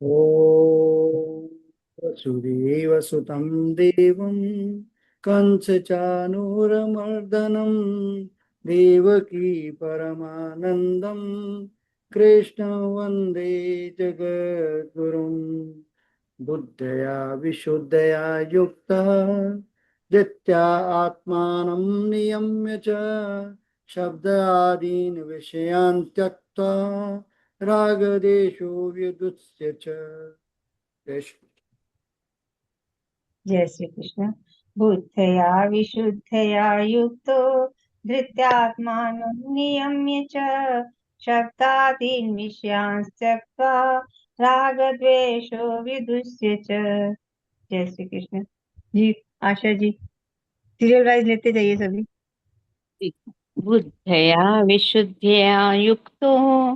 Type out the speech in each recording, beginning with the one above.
ॐ वसुदेवसुतं देवं कंसचानूरमर्दनं देवकी परमानन्दं कृष्णं वन्दे जगद्गुरुं बुद्धया विशुद्धया युक्तः धृत्या आत्मानं नियम्य च शब्दादीन् विषयान् त्यक्त्वा रागदेशो व्युदुत्स्य च। जय श्री जय श्री कृष्ण। बुद्धया विशुद्धया युक्तो धृत्यात्मानं नियम्य च शब्दादीन् विषयान् त्यक्त्वा रागद्वेषो विदुष्य च। जय श्री कृष्ण जी। आशा जी, सीरियल वाइज लेते जाइए सभी। बुद्धया विशुद्धया युक्तो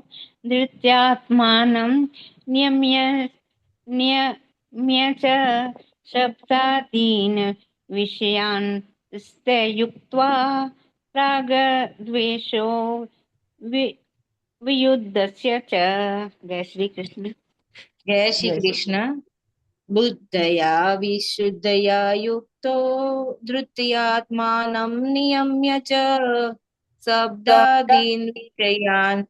धृत्यात्मानं नियम्य नियम्य च शब्दादीन् विषयान् युक्त्वा रागद्वेषो वि- वियुद्धस्य च। जय श्री कृष्ण। जय श्री जय श्री कृष्ण। बुद्धया विशुद्धया युक्तो धृत्यात्मानं नियम्य च शब्दादीन् विषयान्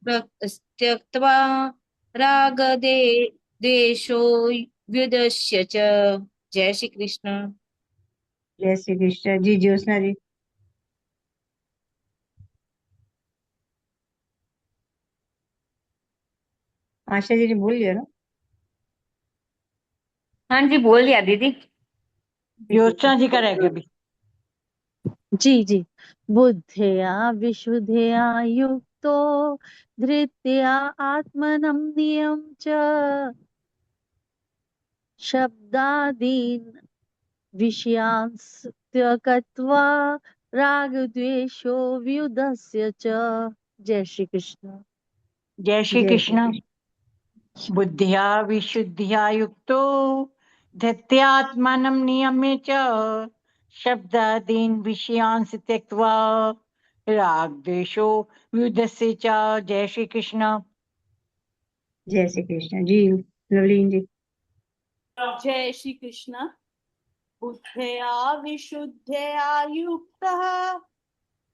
त्यक्त्वा रागदे देशो व्युदस्य च। जय श्री कृष्ण। जय श्री कृष्ण जी। ज्योत्सना जी। आशा जी ने बोल लिया ना। हाँ जी, बोल दिया दीदी। ज्योत्सना जी का रह गया अभी। जी जी। बुद्धया विशुद्धया युक्तो धृत्या आत्मनं नियम च शब्दादीन् विषयांस् त्यक्त्वा रागद्वेषो व्युदस्य च। जय श्री कृष्ण। जय श्री जय श्री कृष्ण। कृष्ण। बुद्धिया विशुद्धिया युक्तो धृत्यात्मानं नियम्य च शब्दादीन् विषयांस त्यक्त्वा राग द्वेषो व्युदस्य च। जय श्री कृष्ण। जय श्री कृष्ण जी। लवलीन जी। जय श्री कृष्ण। बुद्धया विशुद्धया युक्तः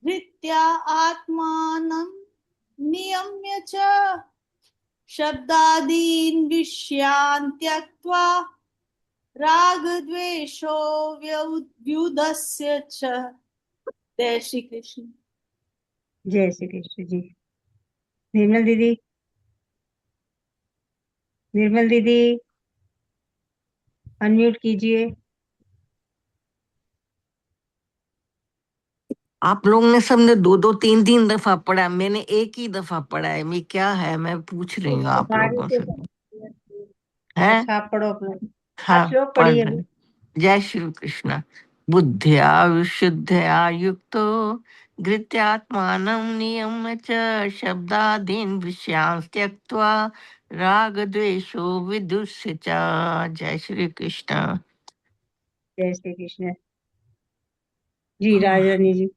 धृत्या आत्मानं नियम्य च शब्दादीन् विषयान् त्यक्त्वा रागद्वेषो व्युदस्य च। जय श्री कृष्ण। जय श्री कृष्ण जी। निर्मल दीदी। निर्मल दीदी अनम्यूट कीजिए। आप लोगों ने सबने दो दो तीन तीन दफा पढ़ा, मैंने एक ही दफा पढ़ा है। मैं क्या है, मैं पूछ रही हूँ आप तुम्हारे लोगों से से। है। अच्छा आप पढ़ो अपना। आप हाँ, श्लोक पढ़ पढ़िए रहे अभी। हैं। जय श्री कृष्ण। बुद्ध्या विशुद्धया युक्तो धृत्यात्मानं नियम्य च शब्दादीन् विषयान् त्यक्त्वा रागद्वेषो विदुष्य च। जय श्री कृष्ण। जय श्री कृष्ण जी। राजरानी जी।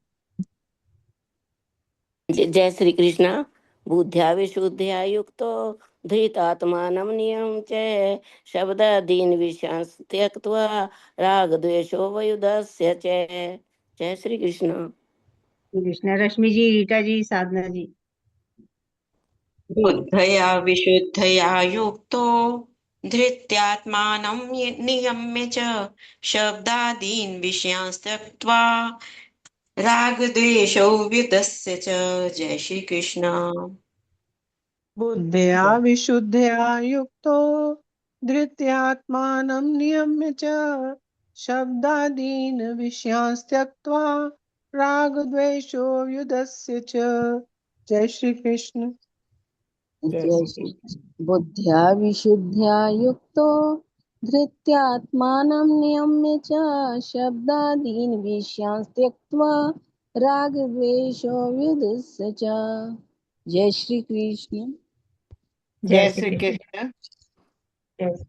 जय श्री कृष्ण। बुद्ध्या विशुद्ध्या युक्तो धृतात्मानं नियम च शब्दादीन् विषयान् त्यक्त्वा रागद्वेषो वयुधस्य च। जय श्री कृष्ण। श्री कृष्ण। रश्मि जी, रीटा जी, साधना जी। बुद्धया विशुद्धया युक्तो धृत्यात्मानं नियम्य च शब्दादीन् विषयान् त्यक्त्वा रागद्वेषौ व्युदस्य च। जय श्री कृष्ण। बुद्धया विशुद्धया युक्तो धृत्यात्मानं नियम्य च शब्दादीन् विषयान् त्यक्त्वा रागद्वेषो व्युदस्य च। जय श्री कृष्ण। जय जय श्री श्री कृष्ण। बुद्ध्या विशुद्ध्या युक्तो धृत्यात्मानं नियम्य च शब्दादीन् विषयान् त्यक्त्वा रागद्वेषो व्युदस्य च। जय श्री कृष्ण। जय जय श्री श्री कृष्ण। कृष्ण। जय।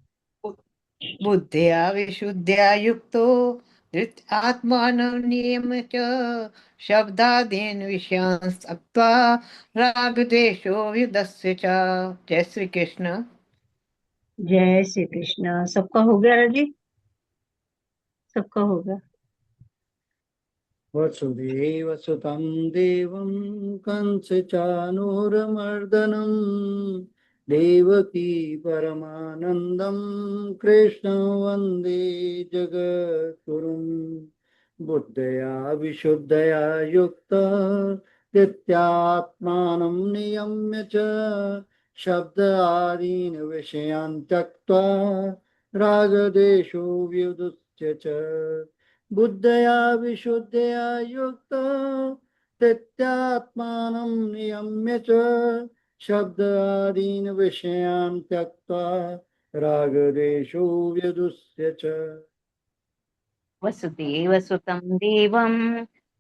बुद्धया विशुद्धया युक्तो धृत आत्मानं नियम्य च शब्दादीन् विषयान् त्यक्त्वा रागद्वेषो व्युदस्य च। जय श्री कृष्ण। जय श्री कृष्ण। सबका हो गया राजी? सबका हो गया। वसुदेव सुतं देवं कंसचानूरमर्दनं देवकी परमानन्दं कृष्णं वन्दे जगद्गुरुं बुद्धया विशुद्धया युक्तः नित्यात्मानं नियम्य च शब्दादीन् विषयान् त्यक्त्वा रागदेशो व्युदुच्य च बुद्धया विशुद्धया युक्तो नित्यात्मानं नियम्य च शब्दादीन् विषयान् त्यक्त्वा रागदेशो व्यदुष्य च वसुदेवसुतं देवं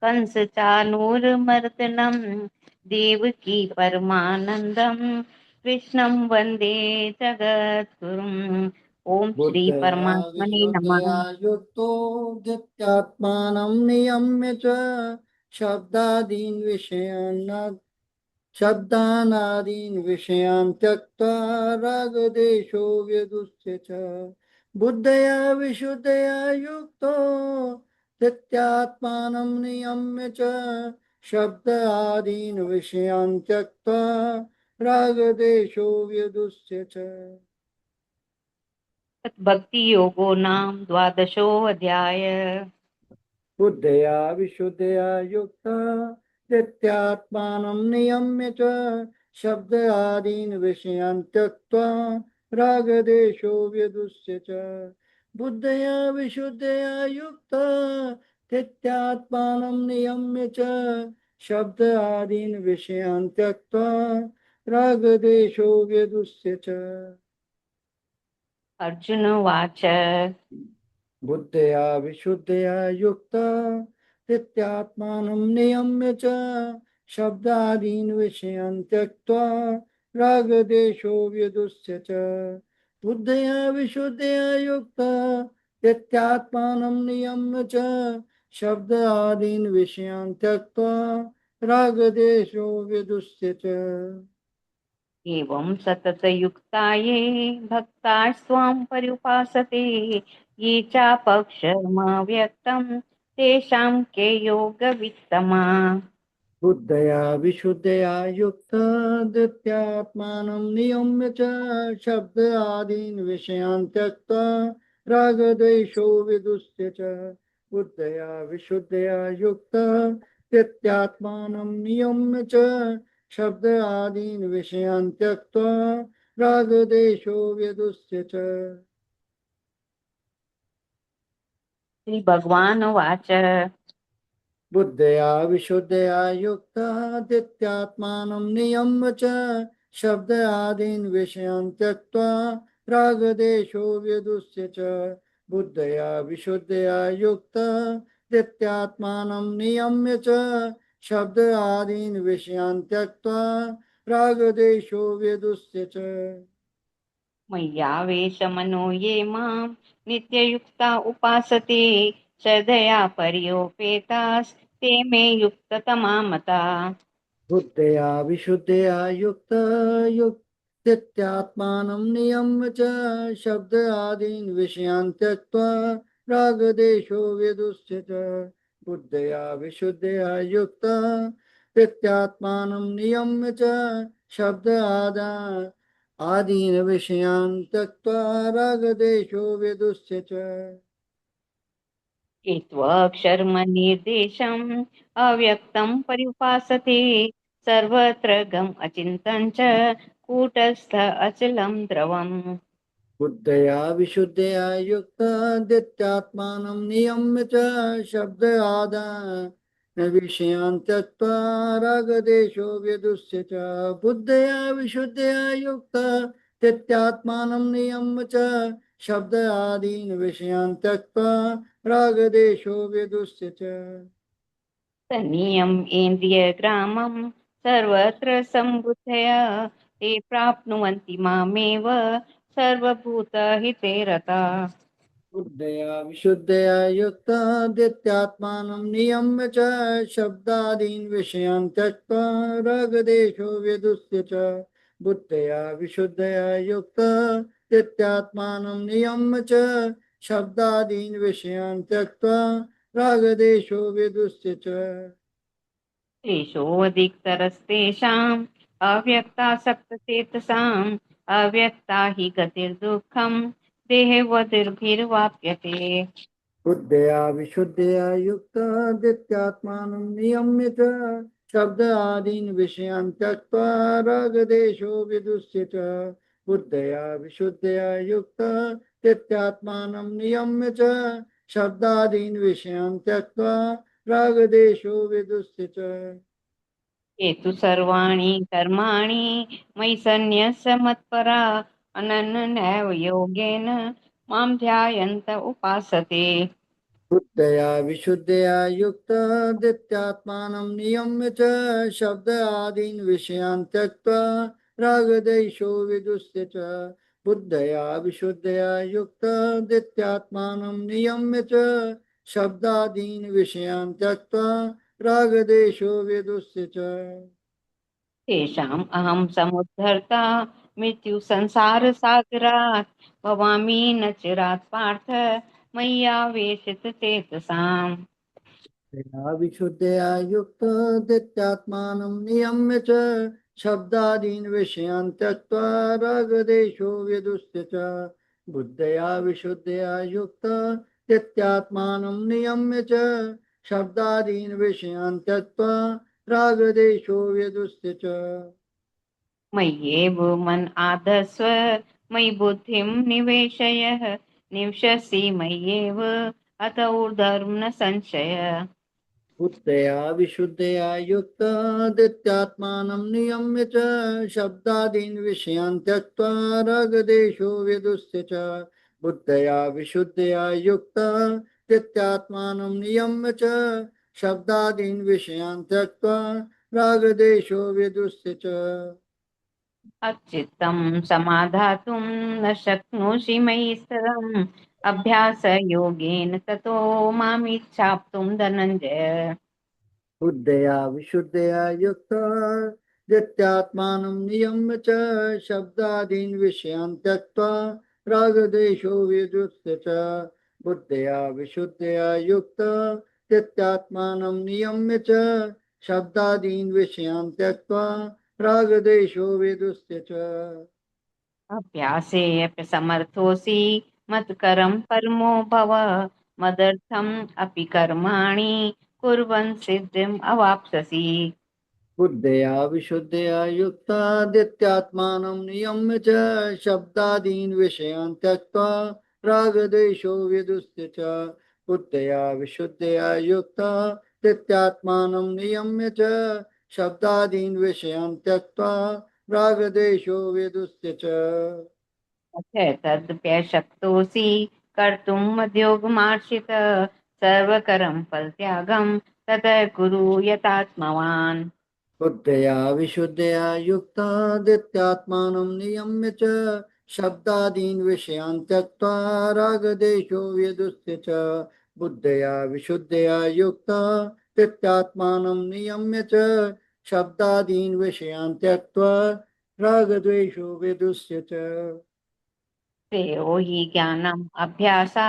कंसचानूरमर्दनं देवकी परमानन्दं कृष्णं वन्दे जगद्गुरुम्। ओम श्री बुद्धया परमात्मने नमः। विशुद्धया युक्तो नित्यात्मानं नियम्य च शब्दादीन् विषयान् शब्दानादीन् विषयान् त्यक्त्वा रागदेशो व्यदुष्य च बुद्धया विशुद्धया युक्तो नित्यात्मानं नियम्य च शब्दादीन् विषयान् त्यक्त्वा रागदेशो व्यदुष्य च भक्ति योगो नाम द्वादशोऽध्याय। बुद्धया विशुद्धया युक्ता नित्यात्मानं नियम्य च शब्दादीन् विषयान् त्यक्त्वा रागदेशो व्यदुष्य च बुद्धया विशुद्धया युक्ता नित्यात्मानं नियम्य च शब्दादीन् विषयान् त्यक्त्वा रागदेशो व्यदुष्य च अर्जुन उवाच। बुद्धया विशुद्धया युक्ता नित्यात्मानं नियम्य च शब्दादीन् विषयान् त्यक्त्वा रागदेशो व्यदुष्य च बुद्धया विशुद्धया युक्ता नित्यात्मानं नियम्य च शब्दादीन् विषयान् त्यक्त्वा रागदेशो व्यदुष्य च एवं सततयुक्ता ये भक्ता स्वां पर्युपासते ये चापक्षरमव्यक्तं तेषां के योगवित्तमा। बुद्धया विशुद्धया युक्ता नित्यात्मानं नियम्य च शब्द आदीन् विषयान् त्यक्त्वा रागद्वेषो विदुष्य च बुद्धया विशुद्धया युक्ता नित्यात्मानं नियम्य च शब्द आदीन् विषयान् त्यक्त्वा रागद्वेषो विदुष्य च श्री भगवान उवाच। बुद्धया विशुद्धया युक्तः नित्यात्मानं नियम्य च शब्दादीन् विषयान् त्यक्त्वा रागदेशो व्यदुष्य च बुद्धया विशुद्धया युक्तः नित्यात्मानं नियम्य च शब्दादीन् विषयान् त्यक्त्वा रागदेशो व्यदुष्य च मय्यावेशमनो ये मां नित्ययुक्ता उपासते श्रद्धया पर्योपेतास्ते मे युक्ततमा मता। बुद्धया विशुद्धया युक्त युक्त्यात्मानं नियम्य च शब्द आदीन् विषयान् त्यक्त्वा रागदेशो व्यदुष्य च बुद्धया विशुद्धया युक्त नित्यात्मानं नियम्य च शब्द आदीन् विषयान् त्यक्त्वा रागदेशो व्यदुष्य च एत्वक्षरमनिर्देशम् अव्यक्तं पर्युपासते सर्वत्र गम अचिन्तं च कूटस्थ अचलं ध्रुवम्। बुद्धया विशुद्धया युक्त नित्यात्मानं नियम्य च शब्द आदान विषयान् त्यक्त्वा रागदेशो व्यदुष्य च बुद्धया विशुद्धया युक्त नित्यात्मानं नियम्य च शब्द आदीन् विषयान् त्यक्त्वा रागदेशो व्यदुष्य च तन्नियम् इन्द्रियग्रामं सर्वत्र सम्बुद्धया ते प्राप्नुवन्ति मामेव सर्वभूतहिते रता। बुद्धया विशुद्धया युक्ता नित्यात्मानं नियम्य च शब्दादीन् विषयान् त्यक्त्वा रागदेशो व्यदुष्य च बुद्धया विशुद्धया युक्तः नित्यात्मानं नियम्य च शब्दादीन् विषयान् त्यक्त्वा रागदेशो विदुष्य च तेषोऽधिकतरस्तेषाम् अव्यक्तासक्तचेतसाम् अव्यक्ता हि गतिर्दुःखम् देहवद्भिर्वाप्यते। बुद्धया विशुद्धया युक्तः नित्यात्मानं नियम्य च शब्दादीन् विषयान् त्यक्त्वा रागदेशो विदुष्य च बुद्धया विशुद्धया युक्तः नित्यात्मानं नियम्य च शब्दादीन् विषयान् त्यक्त्वा रागदेशो विदुष्य च ये तु सर्वाणि कर्माणि मयि सन्न्यस्य मत्परा अनन्येनैव योगेन मां ध्यायन्त उपासते। बुद्धया विशुद्धया युक्तः नित्यात्मानं नियम्य च शब्दादीन् विषयान् त्यक्त्वा रागद्वेषो विदुष्य च बुद्धया विशुद्धया युक्तः नित्यात्मानं नियम्य च शब्दादीन् विषयान् त्यक्त्वा रागद्वेषो विदुष्य च तेषाम् अहं समुद्धर्ता मृत्युसंसारसागरात् भवामि न चिरात् पार्थ मय्यावेशितचेतसाम्। या विशुद्धया युक्तः नित्यात्मानं नियम्य च शब्दादीन् विषयान् त्यक्त्वा रागदेशो विदुष्य च बुद्धया विशुद्धया युक्तः नित्यात्मानं नियम्य च शब्दादीन् विषयान् त्यक्त्वा रागदेशो विदुष्य च मय्येव मन आधस्व मयि बुद्धिं निवेशय निवससि मय्येव अत ऊर्ध्वं न संशय। बुद्धया विशुद्धया युक्तादित्यात्मानं नियम्य च शब्दादीन् विषयान् त्यक्त्वा रागदेशो विदुष्य च बुद्धया विशुद्धया युक्तादित्यात्मानं नियम्य च शब्दादीन् विषयान् त्यक्त्वा रागदेशो विदुष्य च अच्चित्तं समाधातुं न शक्नोषि मयि स्थिरम् अभ्यासयोगेन ततो मामिच्छाप्तुं धनञ्जय। बुद्धया विशुद्धया युक्ता नित्यात्मानं नियम्य च शब्दादीन् विषयान् त्यक्त्वा रागदेशो विदुष्य च बुद्धया विशुद्धया युक्ता नित्यात्मानं नियम्य च शब्दादीन् विषयान् त्यक्त्वा रागदेशो विदुष्य च अभ्यासेऽपि समर्थोऽसि मत्करं परमो भव मदर्थम् अपि कर्माणि कुर्वन् सिद्धिम् अवाप्स्यसि। बुद्धया विशुद्धया युक्तादित्यात्मानं नियम्य च शब्दादीन् विषयान् त्यक्त्वा रागद्वेषो विदुष्य च बुद्धया विशुद्धया युक्तादित्यात्मानं नियम्य च शब्दादीन् विषयान् त्यक्त्वा रागद्वेषो विदुष्य च तदप्यशक्तोऽसि कर्तुम् मद्योगमार्शित सर्वकरं फलत्यागं ततः कुरु यतात्मवान्। बुद्धया विशुद्धया युक्तादित्यात्मानं नियम्य च शब्दादीन् विषयान् त्यक्त्वा रागदेशो विदुष्य च बुद्धया विशुद्धया युक्तादित्यात्मानं नियम्य च शब्दादीन् विषयान् त्यक्त्वा रागद्वेषो विदुष्य च श्रेयो हि ज्ञानम् अभ्यासा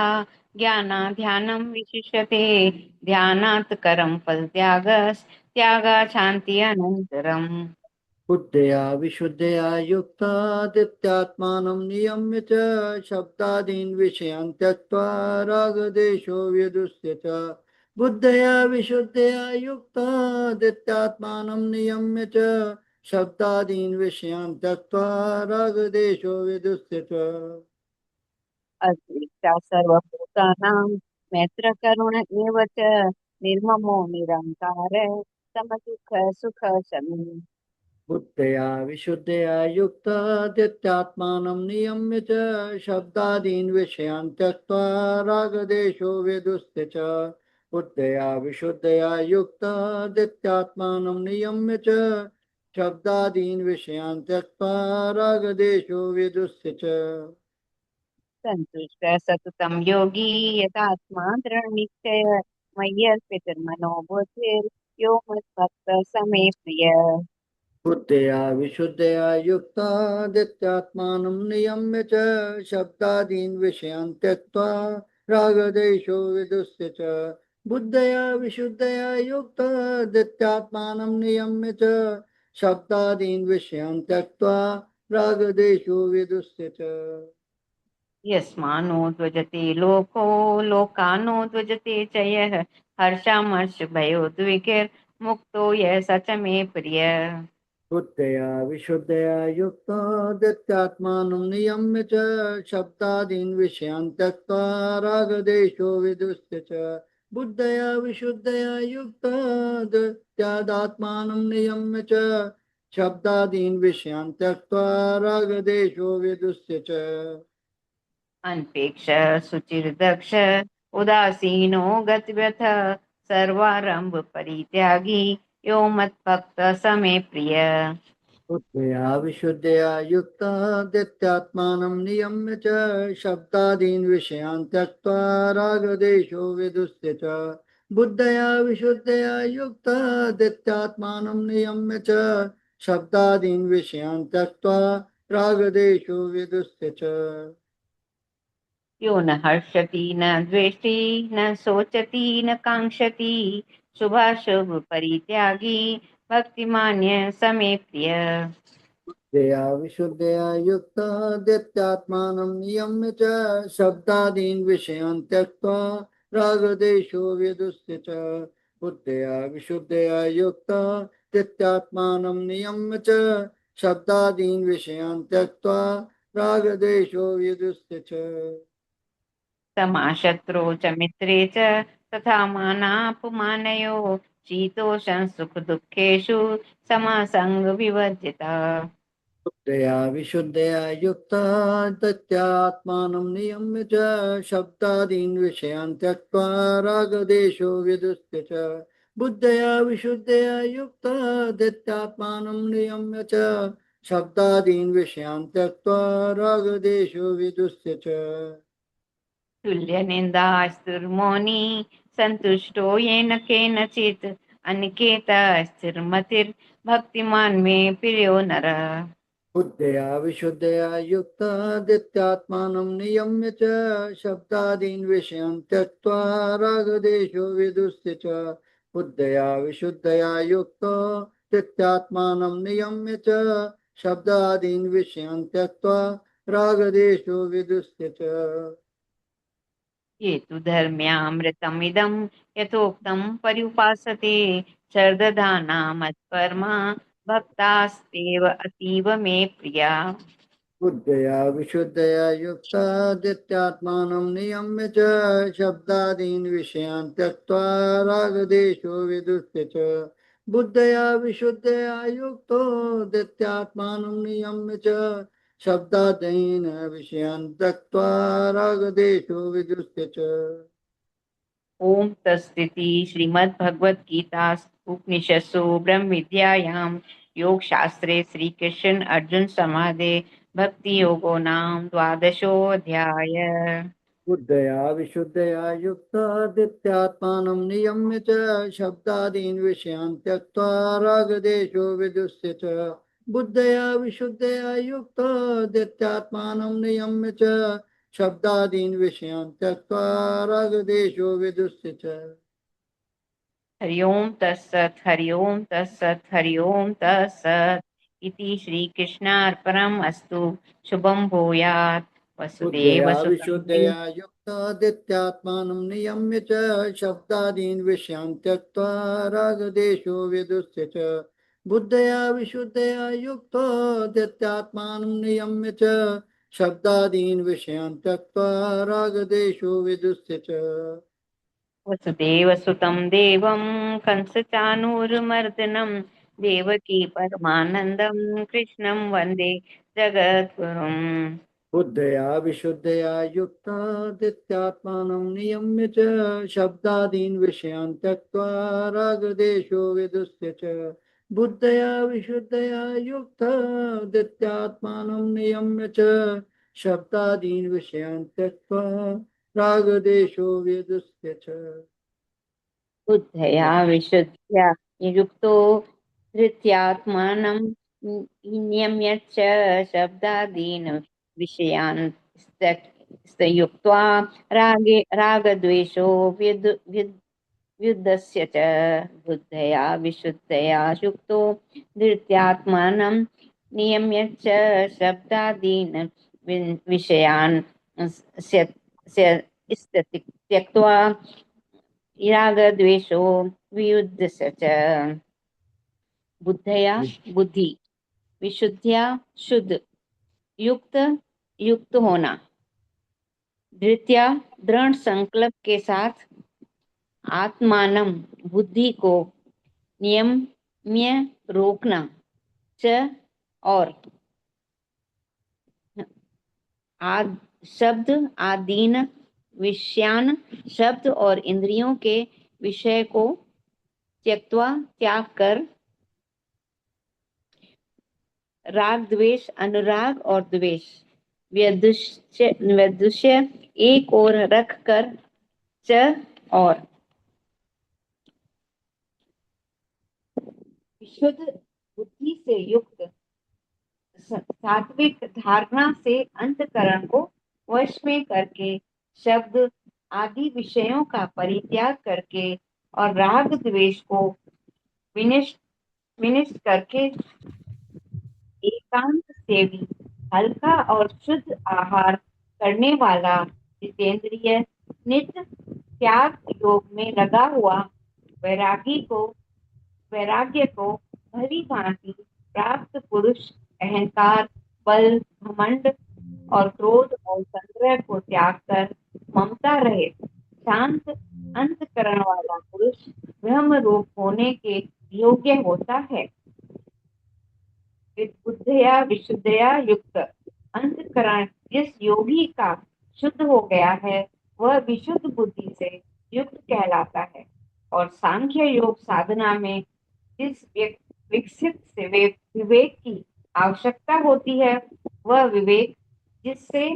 ज्ञानाध्यानं विशिष्यते ध्यानात् करं फलत्यागस्त्यागात् शान्ति अनन्तरम्। बुद्धया विशुद्धया युक्तादित्यात्मानं नियम्य च शब्दादीन् विषयान् त्यक्त्वा रागदेशो विदुष्य च बुद्धया विशुद्धया युक्तादित्यात्मानं नियम्य च शब्दादीन् विषयान् त्यक्त्वा रागदेशो विदुष्य च अद्वेष्टा सर्वभूतानां मैत्रकरुण एव च निर्ममो निरङ्कार समदुःख सुख शमी। बुद्धया विशुद्धया युक्तादित्यात्मानं नियम्य च शब्दादीन् विषयान् त्यक्त्वा रागदेशो विदुष्य च बुद्धया विशुद्धया युक्तादित्यात्मानं नियम्य च शब्दादीन् विषयान् त्यक्त्वा रागदेशो विदुष्य च सन्तुष्ट सततं योगी यतात्मा दृढनिश्चय मय्यर्पितर्मनो बुद्धिर्यो मद्भक्तः स मे प्रिय। बुद्धया विशुद्धया युक्तादित्यात्मानं नियम्य च शब्दादीन् विषयान् त्यक्त्वा रागदेशो विदुस्य च बुद्धया विशुद्धया युक्तादित्यात्मानं नियम्य च शब्दादीन् विषयान् त्यक्त्वा रागदेशो विदुस्य च यस्मानो ध्वजते लोको लोकानो ध्वजते च यः हर्षामर्षभयोद्विग्निर्मुक्तो यः स च मे प्रिय बुद्धया विशुद्धया युक्तादित्यात्मानं नियम्य च शब्दादीन् विषयान् त्यक्त्वा रागदेशो विदुस्य च बुद्धया विशुद्धया युक्तादित्यात्मानं नियम्य च शब्दादीन् विषयान् त्यक्त्वा रागदेशो विदुस्य च अनपेक्ष सुचिर्दक्ष उदासीनो गतव्यथ सर्वारंभ परित्यागी यो मत्भक्त स मे प्रिय बुद्धया विशुद्धया युक्तादित्यात्मानं नियम्य च शब्दादीन् विषयान् त्यक्त्वा रागदेशो विदुस्य च बुद्धया विशुद्धया युक्तादित्यात्मानं नियम्य च शब्दादीन् विषयान् त्यक्त्वा रागदेशो विदुस्य च यो न हर्षति न द्वेष्टि न शोचति न कांक्षति शुभाशुभ परित्यागी भक्तिमान्य स मे प्रिय दया विशुद्धया युक्तादित्यात्मानं नियम्य च शब्दादीन् विषयान् त्यक्त्वा रागदेशो विदुस्य च बुद्धया विशुद्धया युक्तादित्यात्मानं नियम्य च शब्दादीन् विषयान् त्यक्त्वा रागदेशो विदुस्य च समाशत्रौ च मित्रे च तथा मानापमानयो शीतोषं सुख दुःखेषु समासंग विवर्जिता बुद्धया विशुद्धया युक्तादित्यात्मानं नियम्य च शब्दादीन् विषयान् त्यक्त्वा रागदेशो विदुस्य च बुद्धया विशुद्धया युक्तादित्यात्मानं नियम्य च शब्दादीन् विषयान् त्यक्त्वा रागदेशो विदुस्य च तुल्य निंदास्तुर्मौनी संतुष्टो येन केनचित् अनिकेत स्थिरमतिर्भक्तिमान् मे प्रियो नरः बुद्धया विशुद्धया युक्तादित्यात्मानं नियम्य च शब्दादीन् विषयान् त्यक्त्वा रागदेशो विदुस्य च बुद्धया विशुद्धया युक्तादित्यात्मानं नियम्य च शब्दादीन् विषयान् त्यक्त्वा रागदेशो विदुस्य च ये तु धर्म्यामृतमिदं यथोक्तं पर्युपासते शर्दधाना मत्परमा भक्तास्तेव अतीव मे प्रिया बुद्धया विशुद्धया युक्तादित्यात्मानं नियम्य च शब्दादीन् विषयान् त्यक्त्वा रागदेशो विदुस्य च बुद्धया विशुद्धया युक्तोदित्यात्मानं नियम्य च शब्दादीन् विषयान् त्यक्त्वा रागदेशो विदुस्य च ओम तत्सदिति श्रीमद्भगवद्गीता उपनिषत्सु ब्रह्म विद्यायां योग शास्त्रे श्री कृष्ण अर्जुन संवादे भक्ति योगो नाम द्वादशोऽध्याय बुद्धया विशुद्धया युक्तादित्यात्मानं नियम्य च शब्दादीन् विषयान् त्यक्त्वा रागदेशो विदुस्य च बुद्धया विशुद्धया युक्तादित्यात्मानं नियम्य च शब्दादीन् विषयान् त्यक्त्वा रागदेशो विदुस्य च हरि ओम तत्सत् हरि ओम तत्सत् हरि ओम तत्सत् इति श्री कृष्णार्पणम् अस्तु शुभं भूयात् वसुदेव बुद्धया सुतं विशुद्धया युक्तादित्यात्मानं नियम्य च शब्दादीन् विषयान् त्यक्त्वा रागदेशो विदुस्य च बुद्धया विशुद्धया युक्तादित्यात्मानं नियम्य च शब्दादीन् विषयान् त्यक्त्वा रागदेशो विदुस्य च वसुदेव सुतं देवं कंसचानूरमर्दनं देवकी परमानन्दं कृष्णं वन्दे जगद्गुरुम् बुद्धया विशुद्धया युक्तादित्यात्मानं नियम्य च शब्दादीन् विषयान् त्यक्त्वा रागदेशो विदुस्य च बुद्धया विशुद्धया युक्तादित्यात्मानं नियम्य च शब्दादीन् विषयान् त्यक्त्वा रागदेशो विदुस्य च बुद्धया विशुद्ध्या युक्तो धृत्यात्मानं नियम्य च शब्दादीन् विषयान् युक्त्वा रागद्वेषो व्युदस्य च बुद्धया विशुद्धया युक्तो धृत्यात्मानं नियम्य च शब्दादीन् विषयान् त्यक्त्वा रागद्वेषो वियुद्धस्य च बुद्धया बुद्धि विशुद्धिया शुद्ध युक्त होना धृत्या दृढ़ संकल्प के साथ आत्मानम बुद्धि को नियम्य रोकना च और शब्द आदीन विषयान शब्द और इंद्रियों के विषय को त्याग कर राग द्वेष अनुराग और द्वेष वैदुष्य एक ओर रख कर च और विशुद्ध बुद्धि से युक्त सात्विक धारणा से अंतकरण को वश में करके शब्द आदि विषयों का परित्याग करके और राग द्वेष को विनिष्ट करके एकांत सेवी हल्का और शुद्ध आहार करने वाला जितेंद्रिय नित्य त्याग योग में लगा हुआ वैराग्य को भली भांति प्राप्त पुरुष अहंकार बल घमंड और क्रोध और संग्रह को त्याग कर ममता रहित शांत अंतकरण वाला पुरुष ब्रह्म रूप होने के योग्य होता है। बुद्धया विशुद्धया युक्त अंतकरण जिस योगी का शुद्ध हो गया है वह विशुद्ध बुद्धि से युक्त कहलाता है और सांख्य योग साधना में जिस विकसित से विवेक की आवश्यकता होती है वह विवेक जिससे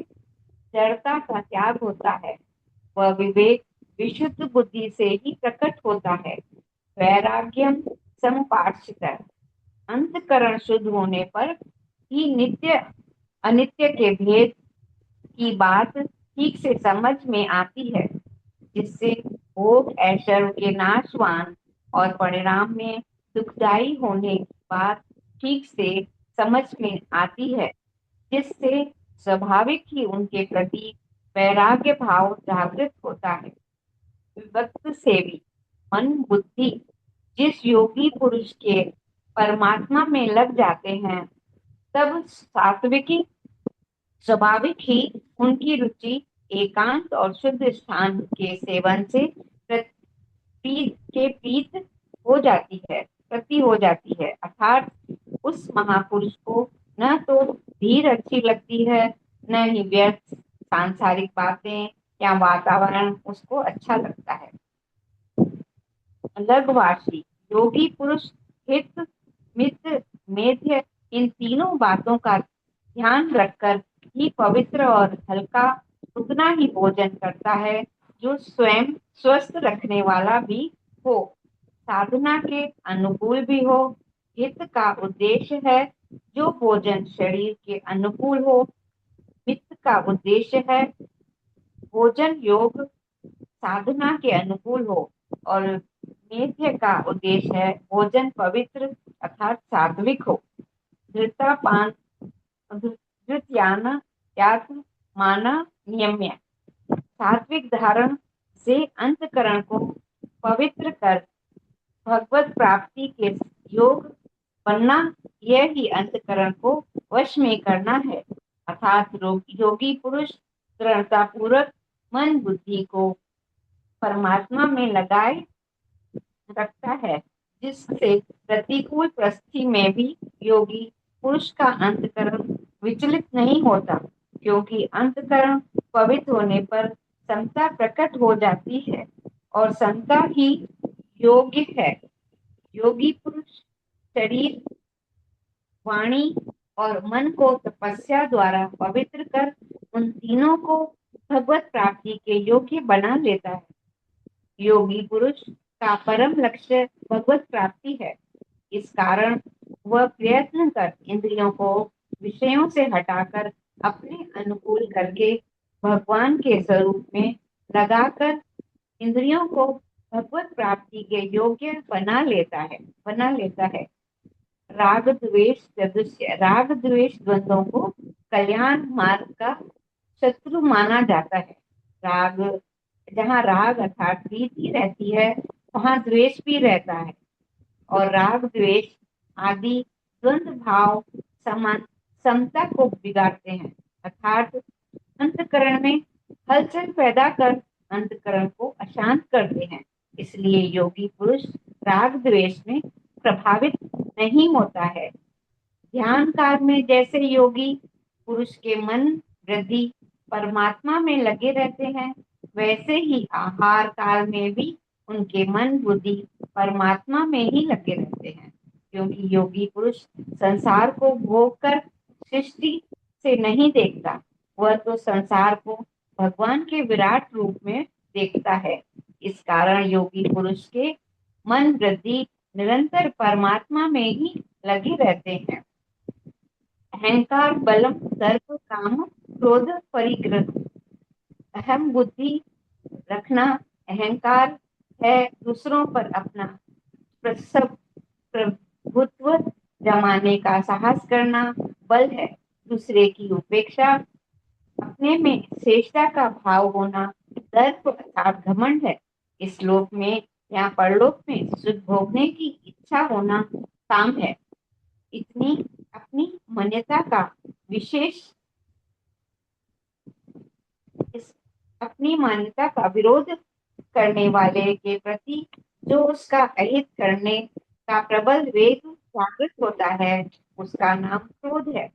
जड़ता का त्याग होता है वह विवेक विशुद्ध बुद्धि से ही प्रकट होता है। वैराग्यम समुपार्जित अंतकरण शुद्ध होने पर ही नित्य अनित्य के भेद की बात ठीक से समझ में आती है जिससे भोग ऐश्वर्य के नाशवान और परिणाम में दुखदायी होने की बात ठीक से समझ में आती है जिससे स्वाभाविक ही उनके प्रति वैराग्य भाव जागृत होता है। विभक्त सेवी मन बुद्धि जिस योगी पुरुष के परमात्मा में लग जाते हैं तब सात्विकी स्वाभाविक ही उनकी रुचि एकांत और शुद्ध स्थान के सेवन से प्रीत हो जाती है अर्थात उस महापुरुष को न तो धीर अच्छी लगती है न ही व्यर्थ सांसारिक बातें या वातावरण उसको अच्छा लगता है। लघुवासी योगी पुरुष हित मित्र मेध्य इन तीनों बातों का ध्यान रखकर ही पवित्र और हल्का उतना ही भोजन करता है जो स्वयं स्वस्थ रखने वाला भी हो साधना के अनुकूल भी हो। हित का उद्देश्य है जो भोजन शरीर के अनुकूल हो। मित्र का उद्देश्य है भोजन योग साधना के अनुकूल हो और मेध्य का उद्देश्य है भोजन पवित्र अर्थात सात्विक हो। माना नियम्य सात्विक धारण से अंतकरण को पवित्र कर भगवत प्राप्ति के योग बनना यह ही अंतकरण को वश में करना है अर्थात योगी पुरुष दृढ़ता पूर्वक मन बुद्धि को परमात्मा में लगाए रखता है जिससे प्रतिकूल परिस्थिति में भी योगी पुरुष का अंतकरण विचलित नहीं होता क्योंकि अंतकरण पवित्र होने पर समता प्रकट हो जाती है और समता ही योग्य है। योगी पुरुष शरीर वाणी और मन को तपस्या द्वारा पवित्र कर उन तीनों को भगवत प्राप्ति के योग्य बना लेता है। योगी पुरुष का परम लक्ष्य भगवत प्राप्ति है इस कारण वह प्रयत्न कर इंद्रियों को विषयों से हटाकर अपने अनुकूल करके भगवान के स्वरूप में लगाकर इंद्रियों को भगवत प्राप्ति के योग्य बना लेता है। राग द्वेष द्वंद्वों को कल्याण मार्ग का शत्रु माना जाता है। जहाँ राग अर्थात प्रीति रहती है वहाँ द्वेष भी रहता है, और राग द्वेष आदि द्वंद्व भाव समता को बिगाड़ते हैं, अर्थात अंतकरण में हलचल पैदा कर अंतकरण को अशांत करते हैं। इसलिए योगी पुरुष राग द्वेष में प्रभावित नहीं होता है। ध्यान काल में जैसे योगी पुरुष के मन वृद्धि परमात्मा में लगे रहते हैं, वैसे ही आहार काल में भी उनके मन बुद्धि परमात्मा में ही लगे रहते हैं, क्योंकि योगी पुरुष संसार को भोग कर सृष्टि से नहीं देखता, वह तो संसार को भगवान के विराट रूप में देखता है। इस कारण योगी पुरुष के मन वृद्धि निरंतर परमात्मा में ही लगे रहते हैं। अहंकार बलम दर्प काम क्रोध परिग्रह, अहम बुद्धि रखना अहंकार है, दूसरों पर अपना प्रभुत्व जमाने का साहस करना बल है, दूसरे की उपेक्षा, अपने में श्रेष्ठता का भाव होना दर्प अर्थात घमंड है। इस लोक में या परलोक में सुख भोगने की इच्छा होना काम है। इतनी अपनी मान्यता का अपनी मान्यता का विरोध करने वाले के प्रति जो उसका अहित करने का प्रबल वेग जागृत होता है, उसका नाम क्रोध है।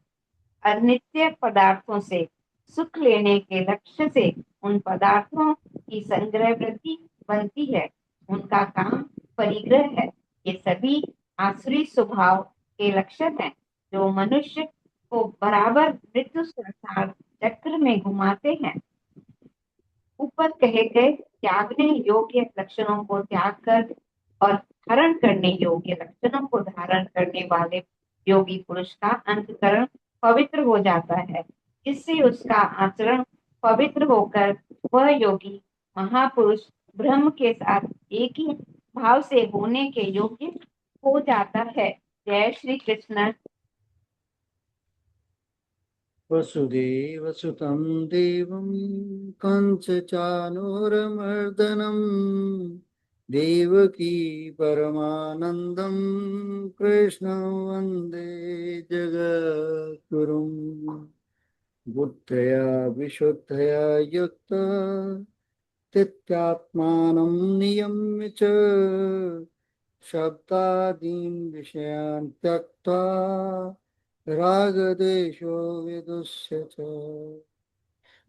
अनित्य पदार्थों से सुख लेने के लक्ष्य से उन पदार्थों की संग्रह वृत्ति बनती है, उनका काम परिग्रह है। ये सभी आसुरी स्वभाव के लक्षण हैं, जो मनुष्य को बराबर मृत्यु संसार चक्र में घुमाते हैं। ऊपर कहे गए त्यागने योग्य लक्षणों को त्याग कर और धारण करने योग्य लक्षणों को धारण करने वाले योगी पुरुष का अंतकरण पवित्र हो जाता है, जिससे उसका आचरण पवित्र होकर वह योगी महापुरुष ब्रह्म के साथ एक ही भाव से होने के योग्य हो जाता है। जय श्री कृष्ण। वसुदेवसुतं देवं कंसचानूरमर्दनं देवकी परमानन्दं कृष्णं वन्दे जगद्गुरुं। बुद्धया विशुद्धया युक्त चित्तात्मानं नियम्य च शब्दादीन् विषयान् त्यक्त्वा रागदेशो विदुष्य च।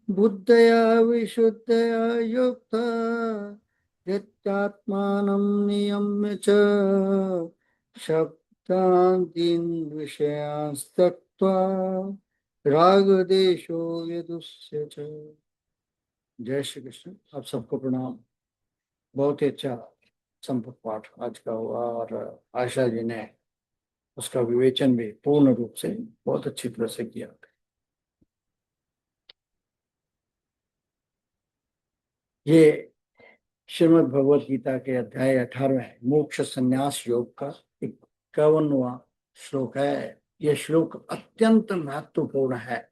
बुद्धया विशुद्धया युक्त चित्तात्मानं नियम्य च शब्दादीन् विषयान् त्यक्त्वा रागदेशो विदुष्य च। जय श्री कृष्ण। आप सबको प्रणाम। बहुत ही अच्छा संपर्क पाठ आज का हुआ, और आशा जी ने उसका विवेचन भी पूर्ण रूप से बहुत अच्छी तरह से किया। ये श्रीमद् भगवद गीता के अध्याय 18 मोक्ष संन्यास योग का 51वां श्लोक है। यह श्लोक अत्यंत महत्वपूर्ण है।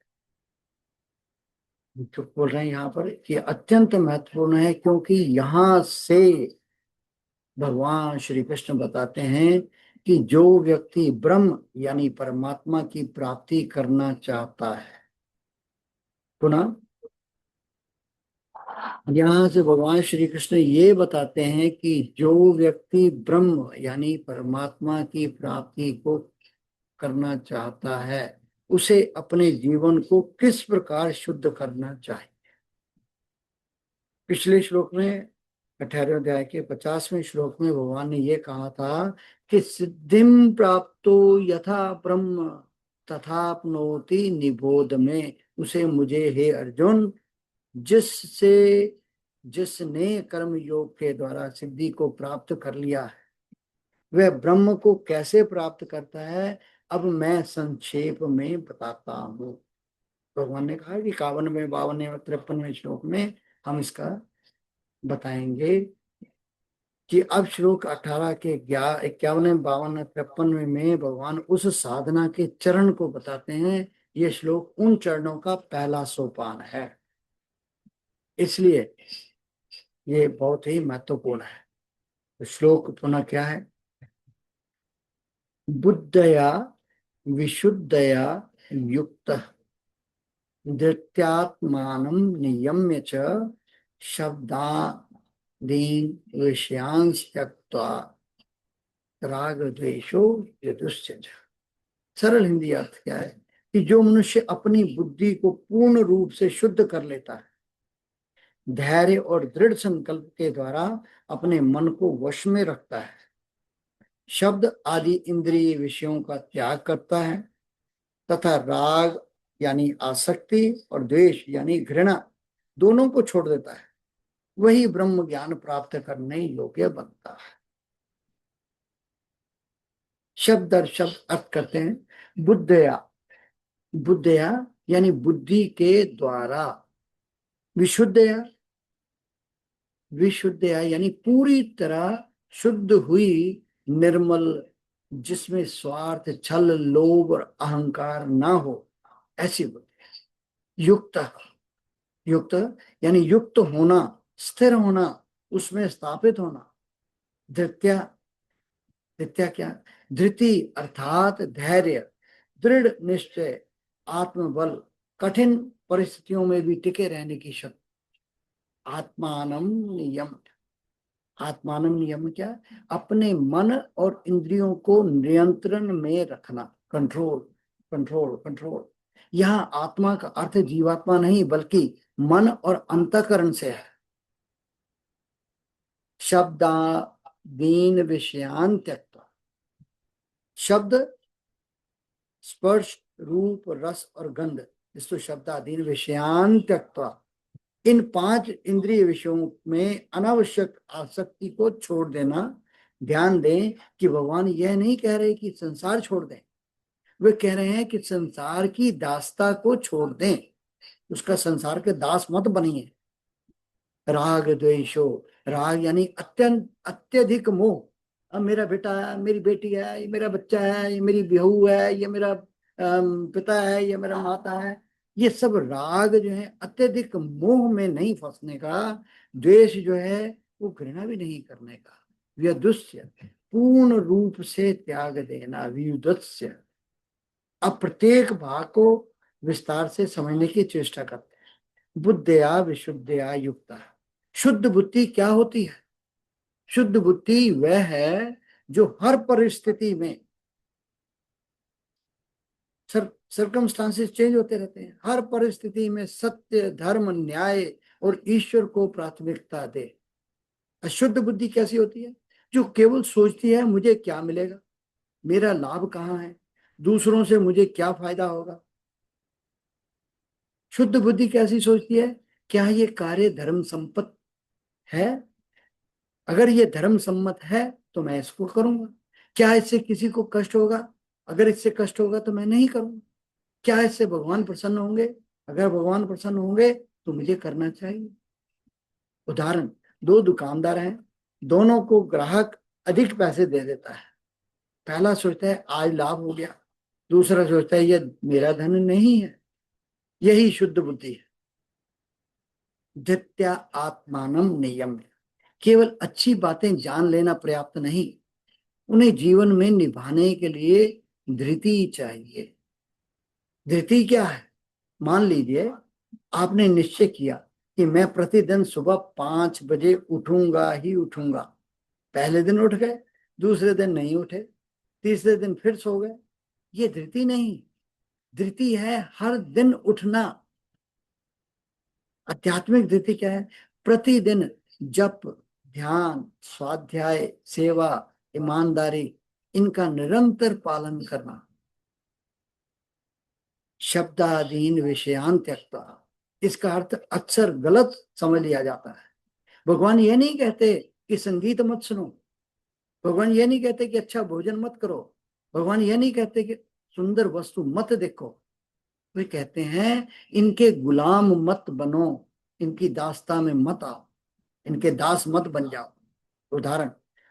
जो बोल रहे हैं यहाँ पर कि अत्यंत महत्वपूर्ण है, क्योंकि यहाँ से भगवान श्री कृष्ण बताते हैं कि जो व्यक्ति ब्रह्म यानी परमात्मा की प्राप्ति करना चाहता है, पुनः यहाँ से भगवान श्री कृष्ण ये बताते हैं कि जो व्यक्ति ब्रह्म यानी परमात्मा की प्राप्ति को करना चाहता है, उसे अपने जीवन को किस प्रकार शुद्ध करना चाहिए। पिछले श्लोक में 18वें अध्याय के 50वें श्लोक में भगवान ने ये कहा था कि सिद्धिम प्राप्तो यथा ब्रह्म तथाप्नोति निबोध में। उसे मुझे हे अर्जुन, जिसने कर्म योग के द्वारा सिद्धि को प्राप्त कर लिया है, वह ब्रह्म को कैसे प्राप्त करता है, अब मैं संक्षेप में बताता हूँ। भगवान ने कहा कि 51वें 52वें और 53वें श्लोक में हम इसका बताएंगे कि अब श्लोक 18 के 51वें 52वें 53वें में भगवान उस साधना के चरण को बताते हैं। ये श्लोक उन चरणों का पहला सोपान है, इसलिए ये बहुत ही महत्वपूर्ण है। तो श्लोक पुनः क्या है? बुद्धया विशुद्धया युक्त धृत्यात्मानं नियम्य च शब्दादीन् विषयांस् त्यक्त्वा राग द्वेषो यदुस्य च। सरल हिंदी अर्थ क्या है कि जो मनुष्य अपनी बुद्धि को पूर्ण रूप से शुद्ध कर लेता है, धैर्य और दृढ़ संकल्प के द्वारा अपने मन को वश में रखता है, शब्द आदि इंद्रिय विषयों का त्याग करता है तथा राग यानी आसक्ति और द्वेष यानी घृणा दोनों को छोड़ देता है, वही ब्रह्म ज्ञान प्राप्त करने योग्य बनता है। शब्द दर शब्द अर्थ करते हैं। बुद्धया, बुद्धया यानी बुद्धि के द्वारा, विशुद्धया, विशुद्धया यानी पूरी तरह शुद्ध हुई, निर्मल, जिसमें स्वार्थ, छल, लोभ और अहंकार ना हो, ऐसी बुद्धि। युक्त, युक्त यानी युक्त होना, स्थिर होना, उसमें स्थापित होना। धृत्या, धृत्या क्या? धृति अर्थात धैर्य, दृढ़ निश्चय, आत्मबल, कठिन परिस्थितियों में भी टिके रहने की शक्ति। आत्मानम नियम, आत्मानम नियम क्या? अपने मन और इंद्रियों को नियंत्रण में रखना, कंट्रोल, कंट्रोल, कंट्रोल। यहाँ आत्मा का अर्थ जीवात्मा नहीं बल्कि मन और अंतःकरण से है। शब्दादीन विषयान त्यक्त्वा, शब्द, स्पर्श, रूप, रस और गंध, इसको शब्दादीन विषयान त्यक्त्वा, इन 5 इंद्रिय विषयों में अनावश्यक आसक्ति को छोड़ देना। ध्यान दें कि भगवान यह नहीं कह रहे कि संसार छोड़ दें, वे कह रहे हैं कि संसार की दासता को छोड़ दें, उसका संसार के दास मत बनिए। राग द्वेषो, राग यानी अत्यंत अत्यधिक मोह। अब मेरा बेटा है, मेरी बेटी है, ये मेरा बच्चा है, ये मेरी बहू है, ये मेरा पिता है, ये मेरा माता है, ये सब राग जो है अत्यधिक मोह में नहीं फंसने का। द्वेष जो है वो घृणा भी नहीं करने का। व्युदस्य पूर्ण रूप से त्याग देना, व्युदस्य। अब प्रत्येक भाग को विस्तार से समझने की चेष्टा करते हैं। बुद्धया विशुद्धया युक्त, शुद्ध बुद्धि क्या होती है? शुद्ध बुद्धि वह है जो हर परिस्थिति में, सर्कमस्टांसेस चेंज होते रहते हैं, हर परिस्थिति में सत्य, धर्म, न्याय और ईश्वर को प्राथमिकता दे। अशुद्ध बुद्धि कैसी होती है? जो केवल सोचती है मुझे क्या मिलेगा, मेरा लाभ कहाँ है, दूसरों से मुझे क्या फायदा होगा। शुद्ध बुद्धि कैसी सोचती है? क्या ये कार्य धर्म सम्मत है? अगर ये धर्म सम्मत है तो मैं इसको करूंगा। क्या इससे किसी को कष्ट होगा? अगर इससे कष्ट होगा तो मैं नहीं करूंगा। क्या इससे भगवान प्रसन्न होंगे? अगर भगवान प्रसन्न होंगे तो मुझे करना चाहिए। उदाहरण, 2 दुकानदार हैं, दोनों को ग्राहक अधिक पैसे दे देता है। पहला सोचता है आज लाभ हो गया, दूसरा सोचता है ये मेरा धन नहीं है। यही शुद्ध बुद्धि है। धृत्या आत्मानम नियम, केवल अच्छी बातें जान लेना पर्याप्त नहीं, उन्हें जीवन में निभाने के लिए धृति चाहिए। धृति क्या है? मान लीजिए आपने निश्चय किया कि मैं प्रतिदिन सुबह 5 बजे उठूंगा ही उठूंगा। पहले दिन उठ गए, दूसरे दिन नहीं उठे, तीसरे दिन फिर सो गए। ये धृति नहीं, धृति है हर दिन उठना। आध्यात्मिक धृति क्या है? प्रतिदिन जप, ध्यान, स्वाध्याय, सेवा, ईमानदारी, इनका निरंतर पालन करना। शब्दादीन विषयान त्यक्त्वा, इसका अर्थ अक्सर गलत समझ लिया जाता है। भगवान ये नहीं कहते कि संगीत मत सुनो, भगवान ये नहीं कहते कि अच्छा भोजन मत करो, भगवान ये नहीं कहते कि सुंदर वस्तु मत देखो, वे कहते हैं इनके गुलाम मत बनो, इनकी दास्ता में मत आओ, इनके दास मत बन जाओ। उदाहरण,